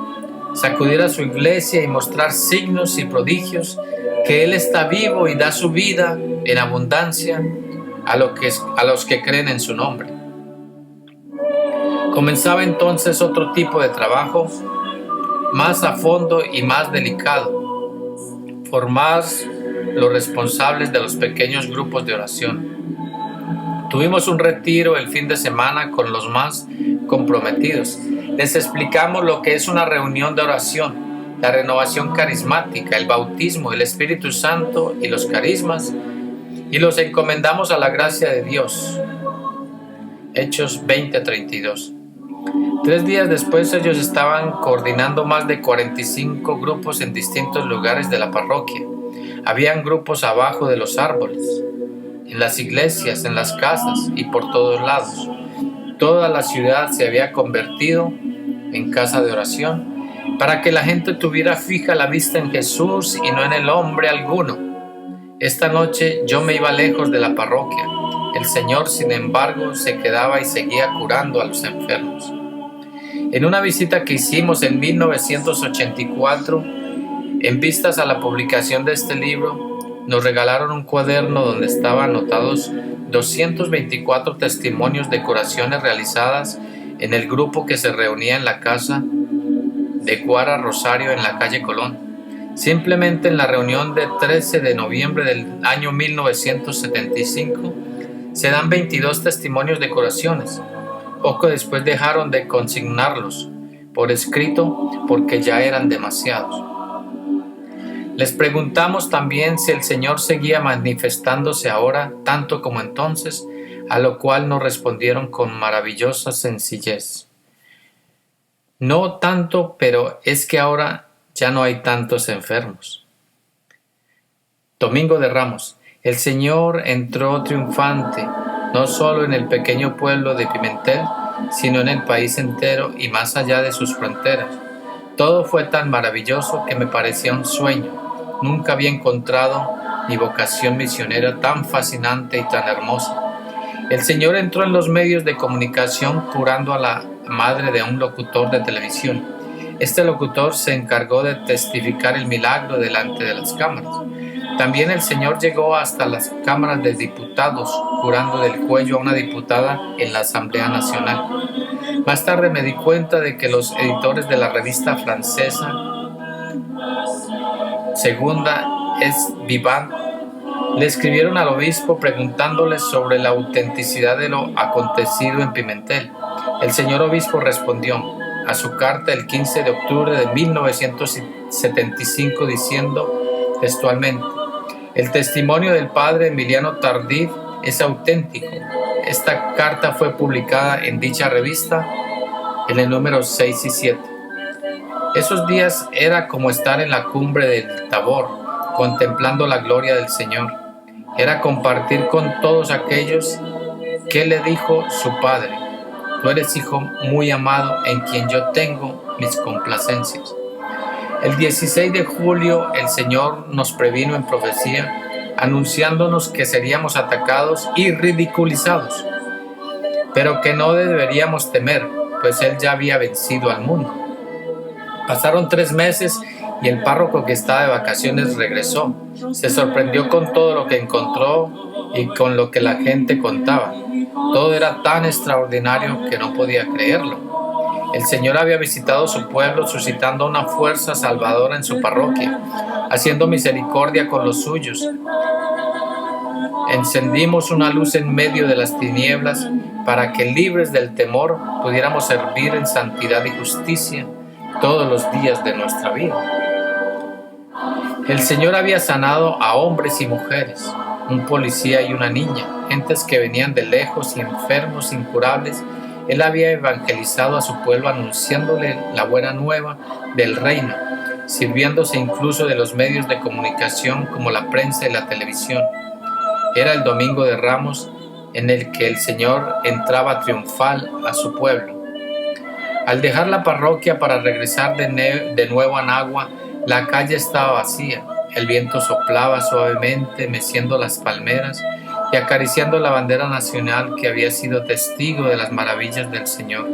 sacudir a su iglesia y mostrar signos y prodigios que Él está vivo y da su vida en abundancia a los que creen en su nombre. Comenzaba entonces otro tipo de trabajo, más a fondo y más delicado: formar los responsables de los pequeños grupos de oración. Tuvimos un retiro el fin de semana con los más comprometidos. Les explicamos lo que es una reunión de oración, la renovación carismática, el bautismo, el Espíritu Santo y los carismas, y los encomendamos a la gracia de Dios. Hechos 20:32. 3 días después ellos estaban coordinando más de 45 grupos en distintos lugares de la parroquia. Habían grupos abajo de los árboles, en las iglesias, en las casas y por todos lados. Toda la ciudad se había convertido en casa de oración para que la gente tuviera fija la vista en Jesús y no en el hombre alguno. Esta noche yo me iba lejos de la parroquia. El Señor, sin embargo, se quedaba y seguía curando a los enfermos. En una visita que hicimos en 1984, en vistas a la publicación de este libro, nos regalaron un cuaderno donde estaban anotados 224 testimonios de curaciones realizadas en el grupo que se reunía en la casa de Cuara Rosario en la calle Colón. Simplemente en la reunión del 13 de noviembre del año 1975 se dan 22 testimonios de curaciones. Poco después dejaron de consignarlos por escrito porque ya eran demasiados. Les preguntamos también si el Señor seguía manifestándose ahora tanto como entonces, a lo cual nos respondieron con maravillosa sencillez: no tanto, pero es que ahora ya no hay tantos enfermos. Domingo de Ramos. El Señor entró triunfante, no solo en el pequeño pueblo de Pimentel, sino en el país entero y más allá de sus fronteras. Todo fue tan maravilloso que me parecía un sueño. Nunca había encontrado mi vocación misionera tan fascinante y tan hermosa. El Señor entró en los medios de comunicación curando a la madre de un locutor de televisión. Este locutor se encargó de testificar el milagro delante de las cámaras. También el Señor llegó hasta las cámaras de diputados, curando del cuello a una diputada en la Asamblea Nacional. Más tarde me di cuenta de que los editores de la revista francesa Segunda es Vivant le escribieron al obispo preguntándole sobre la autenticidad de lo acontecido en Pimentel. El señor obispo respondió a su carta el 15 de octubre de 1975 diciendo textualmente: el testimonio del padre Emiliano Tardif es auténtico. Esta carta fue publicada en dicha revista en el número 6 y 7. Esos días era como estar en la cumbre del Tabor, contemplando la gloria del Señor. Era compartir con todos aquellos que le dijo su Padre: tú eres hijo muy amado en quien yo tengo mis complacencias. El 16 de julio el Señor nos previno en profecía, anunciándonos que seríamos atacados y ridiculizados, pero que no deberíamos temer, pues Él ya había vencido al mundo. Pasaron 3 meses y el párroco, que estaba de vacaciones, regresó. Se sorprendió con todo lo que encontró y con lo que la gente contaba. Todo era tan extraordinario que no podía creerlo. El Señor había visitado su pueblo, suscitando una fuerza salvadora en su parroquia, haciendo misericordia con los suyos. Encendimos una luz en medio de las tinieblas para que, libres del temor, pudiéramos servir en santidad y justicia todos los días de nuestra vida. El Señor había sanado a hombres y mujeres, un policía y una niña, gentes que venían de lejos y enfermos incurables. Él había evangelizado a su pueblo anunciándole la buena nueva del reino, sirviéndose incluso de los medios de comunicación como la prensa y la televisión. Era el Domingo de Ramos, en el que el Señor entraba triunfal a su pueblo. Al dejar la parroquia para regresar de nuevo a Nagua, la calle estaba vacía. El viento soplaba suavemente, meciendo las palmeras y acariciando la bandera nacional que había sido testigo de las maravillas del Señor.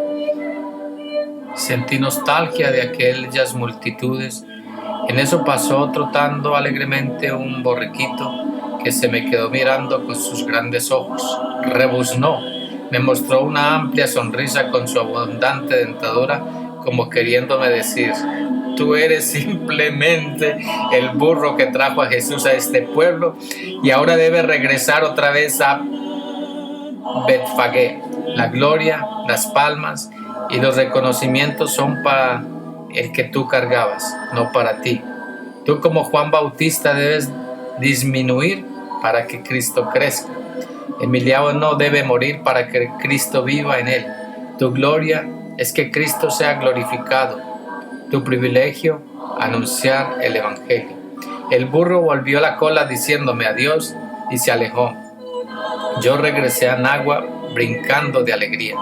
Sentí nostalgia de aquellas multitudes. En eso pasó trotando alegremente un borriquito que se me quedó mirando con sus grandes ojos. Rebuznó, me mostró una amplia sonrisa con su abundante dentadura, como queriéndome decir: tú eres simplemente el burro que trajo a Jesús a este pueblo y ahora debes regresar otra vez a Betfagé. La gloria, las palmas y los reconocimientos son para el que tú cargabas, no para ti. Tú, como Juan Bautista, debes disminuir para que Cristo crezca. Emiliano no debe morir para que Cristo viva en él. Tu gloria es que Cristo sea glorificado. Tu privilegio, anunciar el Evangelio. El burro volvió la cola diciéndome adiós y se alejó. Yo regresé a Nagua brincando de alegría.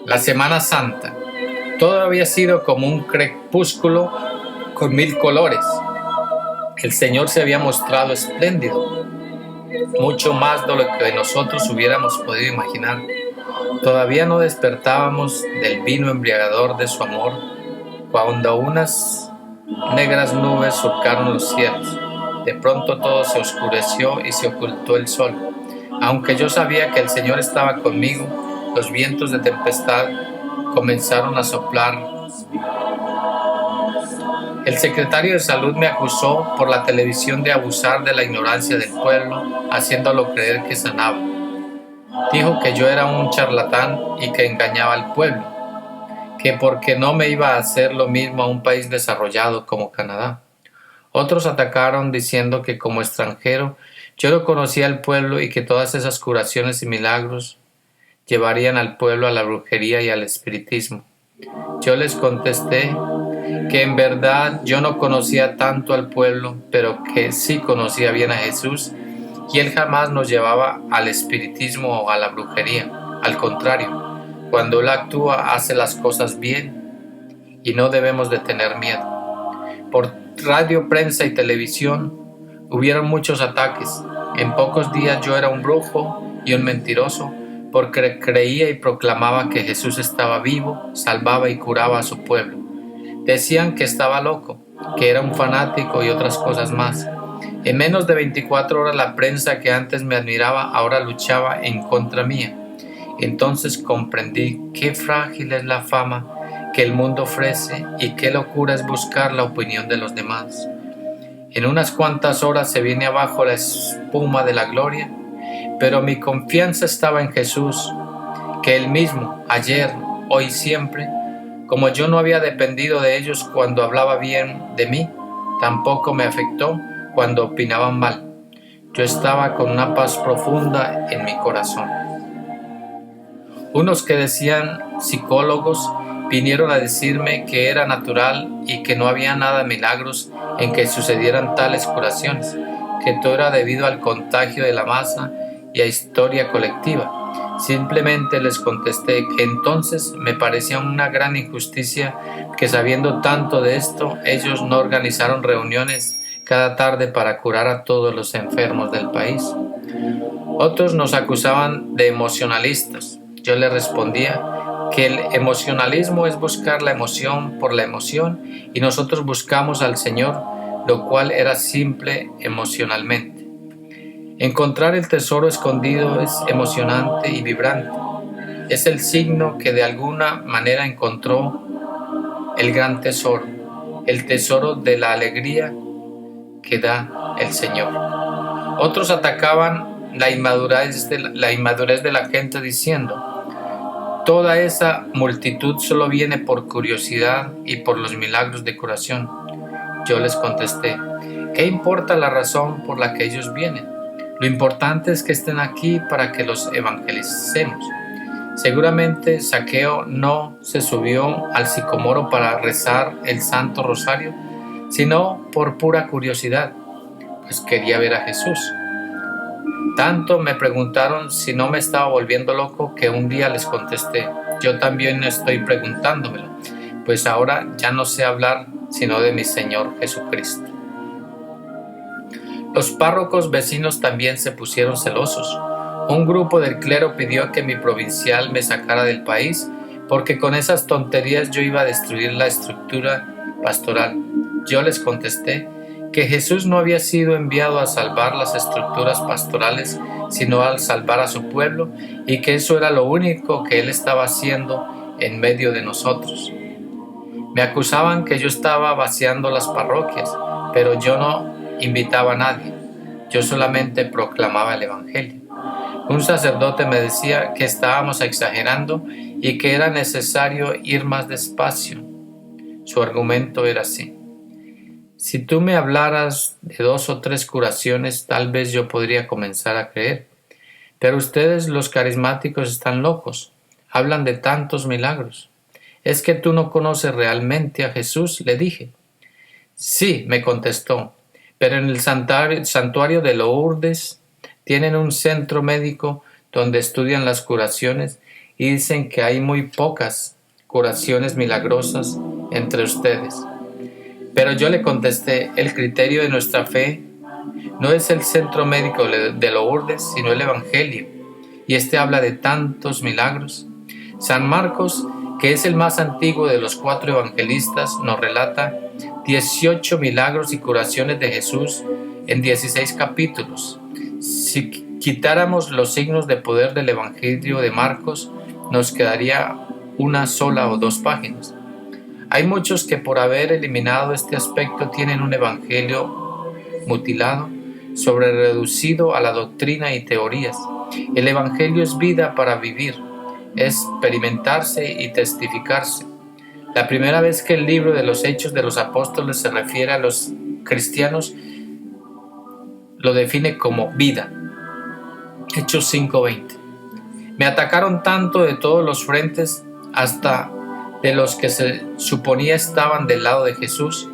La Semana Santa. Todo había sido como un crepúsculo con 1000 colores. El Señor se había mostrado espléndido, mucho más de lo que nosotros hubiéramos podido imaginar. Todavía no despertábamos del vino embriagador de su amor, cuando unas negras nubes surcaron los cielos. De pronto todo se oscureció y se ocultó el sol. Aunque yo sabía que el Señor estaba conmigo, los vientos de tempestad comenzaron a soplar El secretario de Salud me acusó por la televisión de abusar de la ignorancia del pueblo, haciéndolo creer que sanaba. Dijo que yo era un charlatán y que engañaba al pueblo, que porque no me iba a hacer lo mismo a un país desarrollado como Canadá. Otros atacaron diciendo que como extranjero yo no conocía al pueblo y que todas esas curaciones y milagros llevarían al pueblo a la brujería y al espiritismo. Yo les contesté que en verdad yo no conocía tanto al pueblo, pero que sí conocía bien a Jesús, y Él jamás nos llevaba al espiritismo o a la brujería. Al contrario, cuando Él actúa, hace las cosas bien y no debemos de tener miedo. Por radio, prensa y televisión hubieron muchos ataques. En pocos días yo era un brujo y un mentiroso, porque creía y proclamaba que Jesús estaba vivo, salvaba y curaba a su pueblo. Decían que estaba loco, que era un fanático y otras cosas más. En menos de 24 horas la prensa que antes me admiraba ahora luchaba en contra mía. Entonces comprendí qué frágil es la fama que el mundo ofrece y qué locura es buscar la opinión de los demás. En unas cuantas horas se viene abajo la espuma de la gloria, pero mi confianza estaba en Jesús, que Él mismo, ayer, hoy y siempre, como yo no había dependido de ellos cuando hablaba bien de mí, tampoco me afectó cuando opinaban mal. Yo estaba con una paz profunda en mi corazón. Unos que decían psicólogos vinieron a decirme que era natural y que no había nada de milagros en que sucedieran tales curaciones, que todo era debido al contagio de la masa y a historia colectiva. Simplemente les contesté que entonces me parecía una gran injusticia que sabiendo tanto de esto, ellos no organizaron reuniones cada tarde para curar a todos los enfermos del país. Otros nos acusaban de emocionalistas. Yo les respondía que el emocionalismo es buscar la emoción por la emoción y nosotros buscamos al Señor, lo cual era simple emocionalmente. Encontrar el tesoro escondido es emocionante y vibrante. Es el signo que de alguna manera encontró el gran tesoro, el tesoro de la alegría que da el Señor. Otros atacaban la inmadurez de la gente diciendo: toda esa multitud solo viene por curiosidad y por los milagros de curación. Yo les contesté: ¿qué importa la razón por la que ellos vienen? Lo importante es que estén aquí para que los evangelicemos. Seguramente Zaqueo no se subió al sicomoro para rezar el Santo Rosario, sino por pura curiosidad, pues quería ver a Jesús. Tanto me preguntaron si no me estaba volviendo loco que un día les contesté: yo también estoy preguntándomelo, pues ahora ya no sé hablar sino de mi Señor Jesucristo. Los párrocos vecinos también se pusieron celosos. Un grupo del clero pidió que mi provincial me sacara del país porque con esas tonterías yo iba a destruir la estructura pastoral. Yo les contesté que Jesús no había sido enviado a salvar las estructuras pastorales, sino a salvar a su pueblo, y que eso era lo único que Él estaba haciendo en medio de nosotros. Me acusaban que yo estaba vaciando las parroquias, pero yo no invitaba a nadie, yo solamente proclamaba el Evangelio. Un sacerdote me decía que estábamos exagerando y que era necesario ir más despacio. Su argumento era así: si tú me hablaras de 2 o 3 curaciones, tal vez yo podría comenzar a creer. Pero ustedes, los carismáticos, están locos. Hablan de tantos milagros. ¿Es que tú no conoces realmente a Jesús?, le dije. Sí, me contestó, pero en el santuario de Lourdes tienen un centro médico donde estudian las curaciones y dicen que hay muy pocas curaciones milagrosas entre ustedes. Pero yo le contesté: el criterio de nuestra fe no es el centro médico de Lourdes, sino el Evangelio, y este habla de tantos milagros. San Marcos, que es el más antiguo de los 4 evangelistas, nos relata 18 milagros y curaciones de Jesús en 16 capítulos. Si quitáramos los signos de poder del Evangelio de Marcos, nos quedaría una sola o 2 páginas. Hay muchos que por haber eliminado este aspecto tienen un evangelio mutilado, sobre reducido a la doctrina y teorías. El evangelio es vida para vivir, es experimentarse y testificarse. La primera vez que el libro de los Hechos de los Apóstoles se refiere a los cristianos, lo define como vida. Hechos 5:20. Me atacaron tanto de todos los frentes, hasta de los que se suponía estaban del lado de Jesús,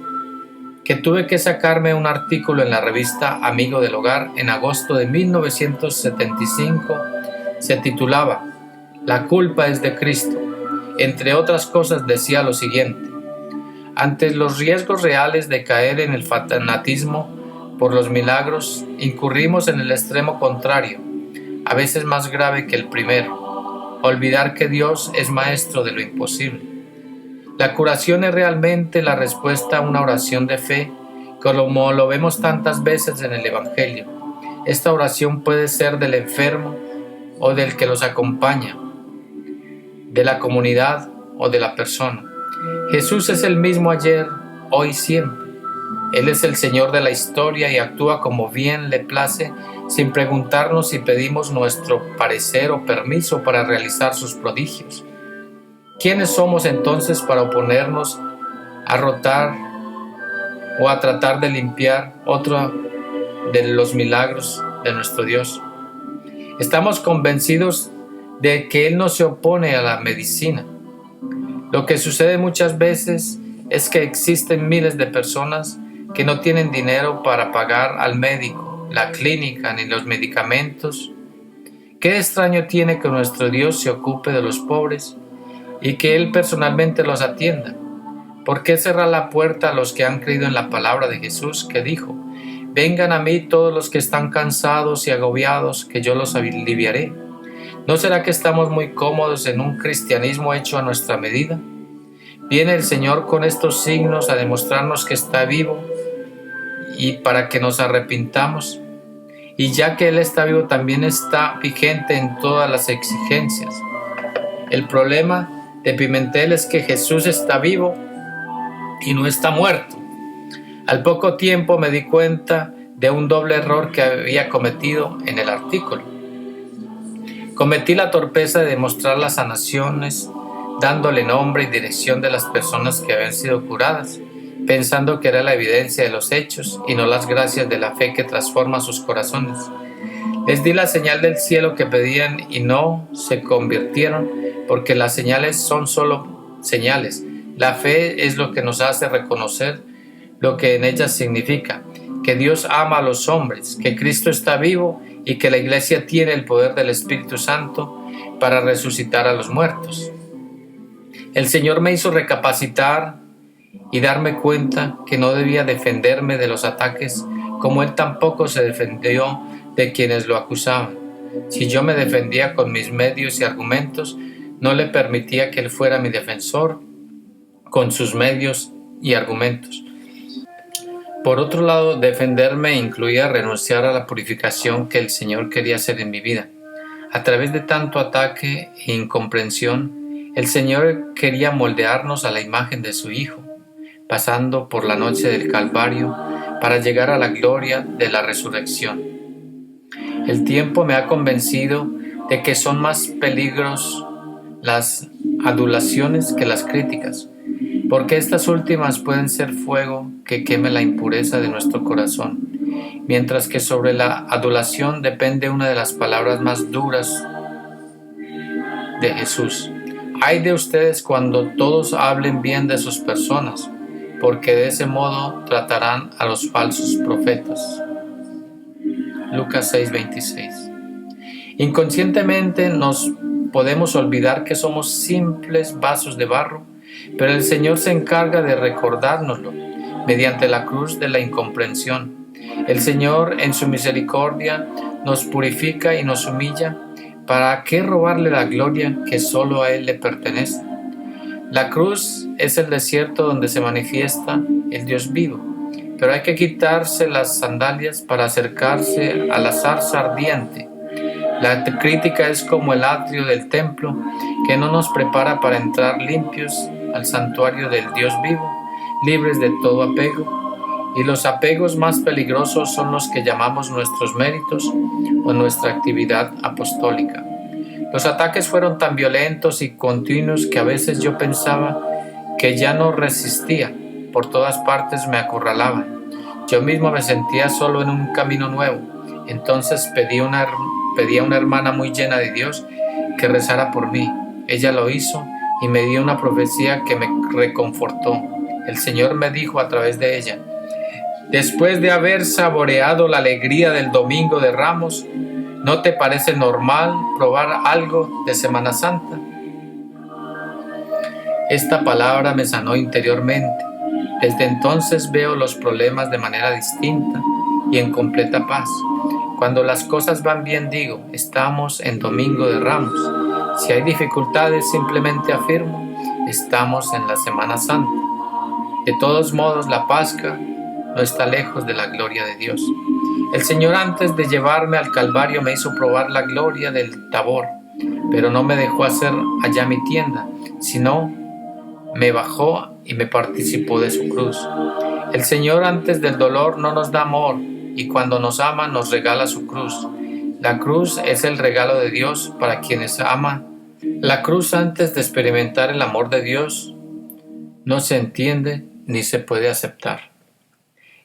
que tuve que sacarme un artículo en la revista Amigo del Hogar en agosto de 1975. Se titulaba La culpa es de Cristo. Entre otras cosas decía lo siguiente: ante los riesgos reales de caer en el fanatismo por los milagros, incurrimos en el extremo contrario, a veces más grave que el primero: olvidar que Dios es maestro de lo imposible. La curación es realmente la respuesta a una oración de fe, como lo vemos tantas veces en el Evangelio. Esta oración puede ser del enfermo o del que los acompaña, de la comunidad o de la persona. Jesús es el mismo ayer, hoy y siempre. Él es el Señor de la historia y actúa como bien le place, sin preguntarnos si pedimos nuestro parecer o permiso para realizar sus prodigios. ¿Quiénes somos entonces para oponernos a rotar o a tratar de limpiar otro de los milagros de nuestro Dios? Estamos convencidos de que Él no se opone a la medicina. Lo que sucede muchas veces es que existen miles de personas que no tienen dinero para pagar al médico, la clínica ni los medicamentos. Qué extraño tiene que nuestro Dios se ocupe de los pobres y que Él personalmente los atienda. ¿Por qué cerrar la puerta a los que han creído en la palabra de Jesús, que dijo: vengan a mí todos los que están cansados y agobiados, que yo los aliviaré? ¿No será que estamos muy cómodos en un cristianismo hecho a nuestra medida? Viene el Señor con estos signos a demostrarnos que está vivo y para que nos arrepintamos. Y ya que Él está vivo, también está vigente en todas las exigencias. El problema de Pimentel es que Jesús está vivo y no está muerto. Al poco tiempo me di cuenta de un doble error que había cometido en el artículo. Cometí la torpeza de demostrar las sanaciones, dándole nombre y dirección de las personas que habían sido curadas, pensando que era la evidencia de los hechos y no las gracias de la fe que transforma sus corazones. Les di la señal del cielo que pedían y no se convirtieron, porque las señales son solo señales. La fe es lo que nos hace reconocer lo que en ellas significa: que Dios ama a los hombres, que Cristo está vivo y que la Iglesia tiene el poder del Espíritu Santo para resucitar a los muertos. El Señor me hizo recapacitar y darme cuenta que no debía defenderme de los ataques, como Él tampoco se defendió de quienes lo acusaban. Si yo me defendía con mis medios y argumentos, no le permitía que Él fuera mi defensor con sus medios y argumentos. Por otro lado, defenderme incluía renunciar a la purificación que el Señor quería hacer en mi vida. A través de tanto ataque e incomprensión, el Señor quería moldearnos a la imagen de su Hijo, pasando por la noche del Calvario para llegar a la gloria de la resurrección. El tiempo me ha convencido de que son más peligros las adulaciones que las críticas, porque estas últimas pueden ser fuego que queme la impureza de nuestro corazón, mientras que sobre la adulación depende una de las palabras más duras de Jesús: ay de ustedes cuando todos hablen bien de sus personas, porque de ese modo tratarán a los falsos profetas. Lucas 6:26. Inconscientemente nos podemos olvidar que somos simples vasos de barro, pero el Señor se encarga de recordárnoslo mediante la cruz de la incomprensión. El Señor, en su misericordia, nos purifica y nos humilla. ¿Para qué robarle la gloria que solo a Él le pertenece? La cruz es el desierto donde se manifiesta el Dios vivo, pero hay que quitarse las sandalias para acercarse a la zarza ardiente. La crítica es como el atrio del templo, que no nos prepara para entrar limpios al santuario del Dios vivo, libres de todo apego, y los apegos más peligrosos son los que llamamos nuestros méritos o nuestra actividad apostólica. Los ataques fueron tan violentos y continuos que a veces yo pensaba que ya no resistía. Por todas partes me acorralaban. Yo mismo me sentía solo en un camino nuevo. Entonces pedí a una hermana muy llena de Dios que rezara por mí. Ella lo hizo y me dio una profecía que me reconfortó. El Señor me dijo a través de ella: después de haber saboreado la alegría del Domingo de Ramos, ¿no te parece normal probar algo de Semana Santa? Esta palabra me sanó interiormente. Desde entonces veo los problemas de manera distinta y en completa paz. Cuando las cosas van bien digo, estamos en Domingo de Ramos. Si hay dificultades, simplemente afirmo, estamos en la Semana Santa. De todos modos, la Pascua no está lejos de la gloria de Dios. El Señor, antes de llevarme al Calvario, me hizo probar la gloria del Tabor, pero no me dejó hacer allá mi tienda, sino me bajó y me participó de su cruz. El Señor, antes del dolor, no nos da amor, y cuando nos ama nos regala su cruz. La cruz es el regalo de Dios para quienes aman. La cruz, antes de experimentar el amor de Dios, no se entiende ni se puede aceptar.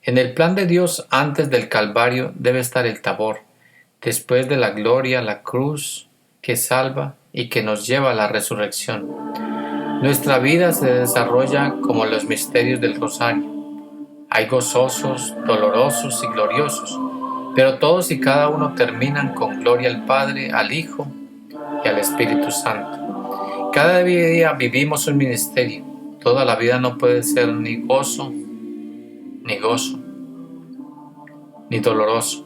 En el plan de Dios, antes del Calvario debe estar el Tabor, después de la gloria, la cruz que salva y que nos lleva a la resurrección. Nuestra vida se desarrolla como los misterios del rosario. Hay gozosos, dolorosos y gloriosos, pero todos y cada uno terminan con gloria al Padre, al Hijo y al Espíritu Santo. Cada día vivimos un ministerio. Toda la vida no puede ser ni gozo, ni doloroso.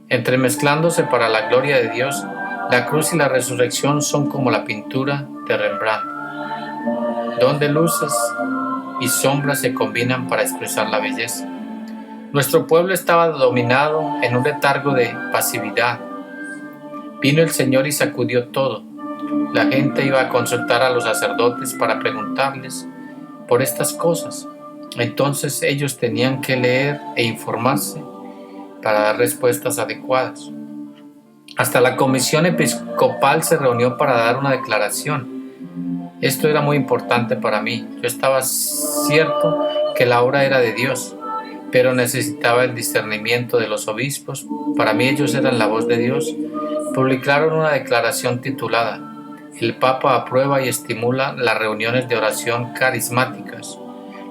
Entremezclándose para la gloria de Dios, la cruz y la resurrección son como la pintura de Rembrandt, donde luces y sombras se combinan para expresar la belleza. Nuestro pueblo estaba dominado en un letargo de pasividad. Vino el Señor y sacudió todo. La gente iba a consultar a los sacerdotes para preguntarles por estas cosas. Entonces ellos tenían que leer e informarse para dar respuestas adecuadas. Hasta la comisión episcopal se reunió para dar una declaración. Esto era muy importante para mí. Yo estaba cierto que la obra era de Dios, pero necesitaba el discernimiento de los obispos. Para mí ellos eran la voz de Dios. Publicaron una declaración titulada: el Papa aprueba y estimula las reuniones de oración carismáticas.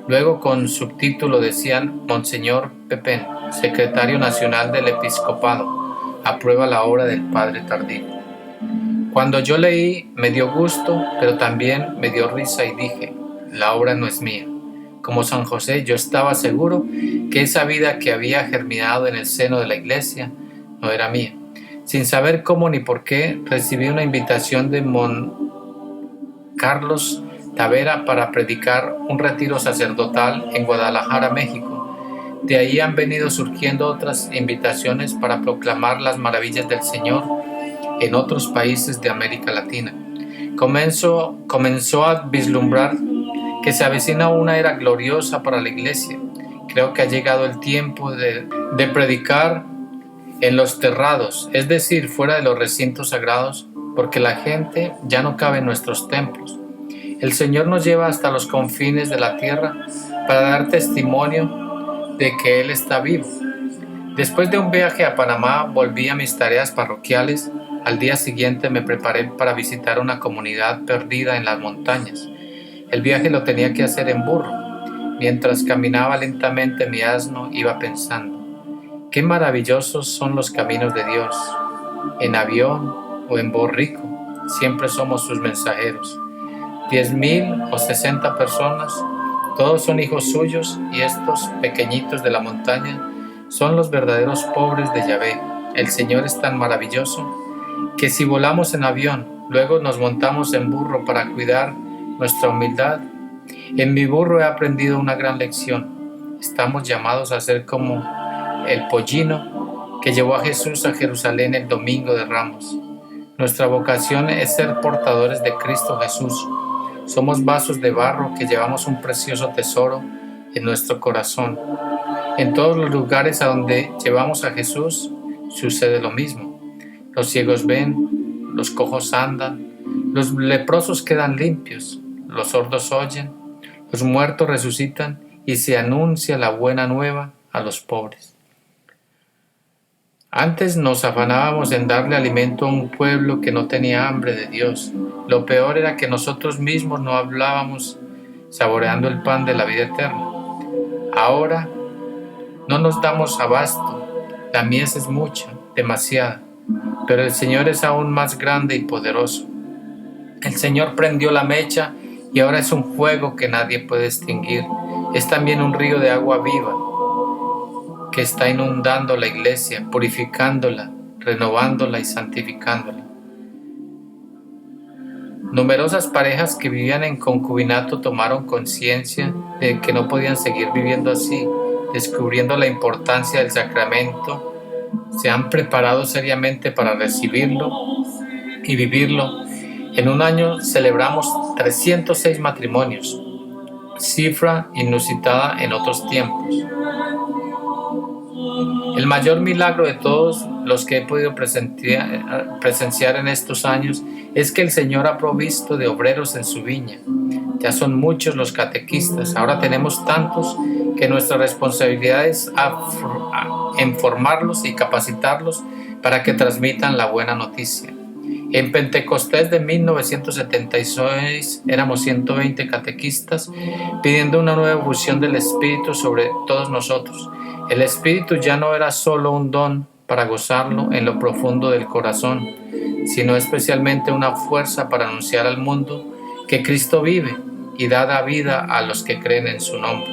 Luego, con subtítulo, decían: Monseñor Pepén, secretario nacional del episcopado, aprueba la obra del Padre Tardif. Cuando yo leí, me dio gusto, pero también me dio risa y dije: la obra no es mía. Como San José, yo estaba seguro que esa vida que había germinado en el seno de la iglesia no era mía. Sin saber cómo ni por qué, recibí una invitación de Carlos Tavera para predicar un retiro sacerdotal en Guadalajara, México. De ahí han venido surgiendo otras invitaciones para proclamar las maravillas del Señor en otros países de América Latina. Comenzó a vislumbrar que se avecina una era gloriosa para la iglesia. Creo que ha llegado el tiempo de predicar en los terrados, es decir, fuera de los recintos sagrados, porque la gente ya no cabe en nuestros templos. El Señor nos lleva hasta los confines de la tierra para dar testimonio de que Él está vivo. Después de un viaje a Panamá, volví a mis tareas parroquiales. Al día siguiente me preparé para visitar una comunidad perdida en las montañas. El viaje lo tenía que hacer en burro. Mientras caminaba lentamente mi asno, iba pensando: qué maravillosos son los caminos de Dios. En avión o en borrico, siempre somos sus mensajeros. 10,000 o 60 personas, todos son hijos suyos, y estos pequeñitos de la montaña son los verdaderos pobres de Yahvé. El Señor es tan maravilloso que si volamos en avión, luego nos montamos en burro para cuidar nuestra humildad. En mi burro he aprendido una gran lección. Estamos llamados a ser como el pollino que llevó a Jesús a Jerusalén el Domingo de Ramos. Nuestra vocación es ser portadores de Cristo Jesús. Somos vasos de barro que llevamos un precioso tesoro en nuestro corazón. En todos los lugares a donde llevamos a Jesús sucede lo mismo. Los ciegos ven, los cojos andan, los leprosos quedan limpios, los sordos oyen, los muertos resucitan y se anuncia la buena nueva a los pobres. Antes nos afanábamos en darle alimento a un pueblo que no tenía hambre de Dios. Lo peor era que nosotros mismos no hablábamos saboreando el pan de la vida eterna. Ahora no nos damos abasto, la mies es mucha, demasiada, pero el Señor es aún más grande y poderoso. El Señor prendió la mecha y ahora es un fuego que nadie puede extinguir. Es también un río de agua viva que está inundando la iglesia, purificándola, renovándola y santificándola. Numerosas parejas que vivían en concubinato tomaron conciencia de que no podían seguir viviendo así, descubriendo la importancia del sacramento, se han preparado seriamente para recibirlo y vivirlo. En un año celebramos 306 matrimonios, cifra inusitada en otros tiempos. El mayor milagro de todos los que he podido presenciar en estos años es que el Señor ha provisto de obreros en su viña. Ya son muchos los catequistas, ahora tenemos tantos que nuestra responsabilidad es en formarlos y capacitarlos para que transmitan la buena noticia. En Pentecostés de 1976 éramos 120 catequistas pidiendo una nueva efusión del Espíritu sobre todos nosotros. El Espíritu ya no era solo un don para gozarlo en lo profundo del corazón, sino especialmente una fuerza para anunciar al mundo que Cristo vive y da vida a los que creen en su nombre.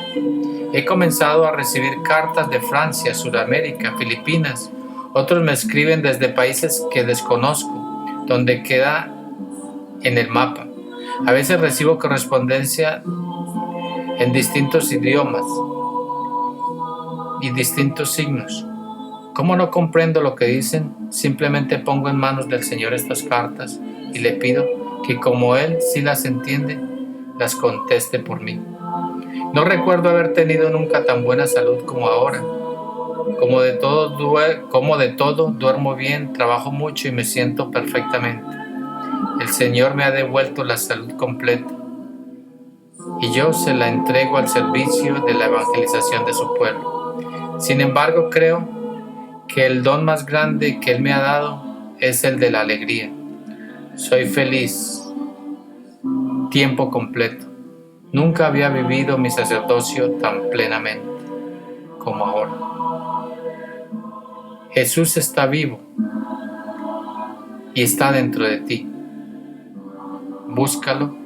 He comenzado a recibir cartas de Francia, Sudamérica, Filipinas. Otros me escriben desde países que desconozco, donde queda en el mapa. A veces recibo correspondencia en distintos idiomas y distintos signos. ¿Cómo no comprendo lo que dicen? Simplemente pongo en manos del Señor estas cartas y le pido que, como Él sí las entiende, las conteste por mí. No recuerdo haber tenido nunca tan buena salud como ahora. Como de todo, duermo bien, trabajo mucho y me siento perfectamente. El Señor me ha devuelto la salud completa y yo se la entrego al servicio de la evangelización de su pueblo. Sin embargo, creo que el don más grande que Él me ha dado es el de la alegría. Soy feliz, tiempo completo. Nunca había vivido mi sacerdocio tan plenamente como ahora. Jesús está vivo y está dentro de ti. Búscalo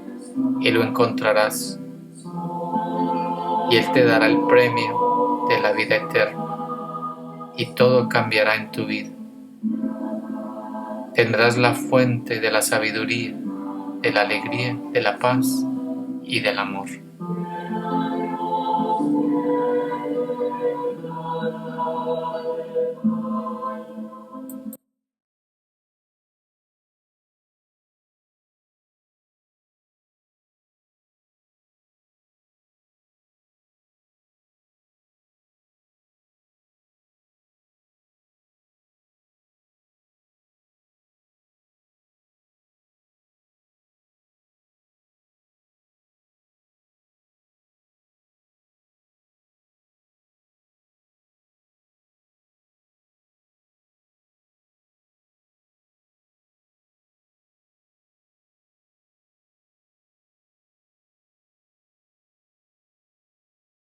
y lo encontrarás. Y Él te dará el premio de la vida eterna. Y todo cambiará en tu vida. Tendrás la fuente de la sabiduría, de la alegría, de la paz y del amor.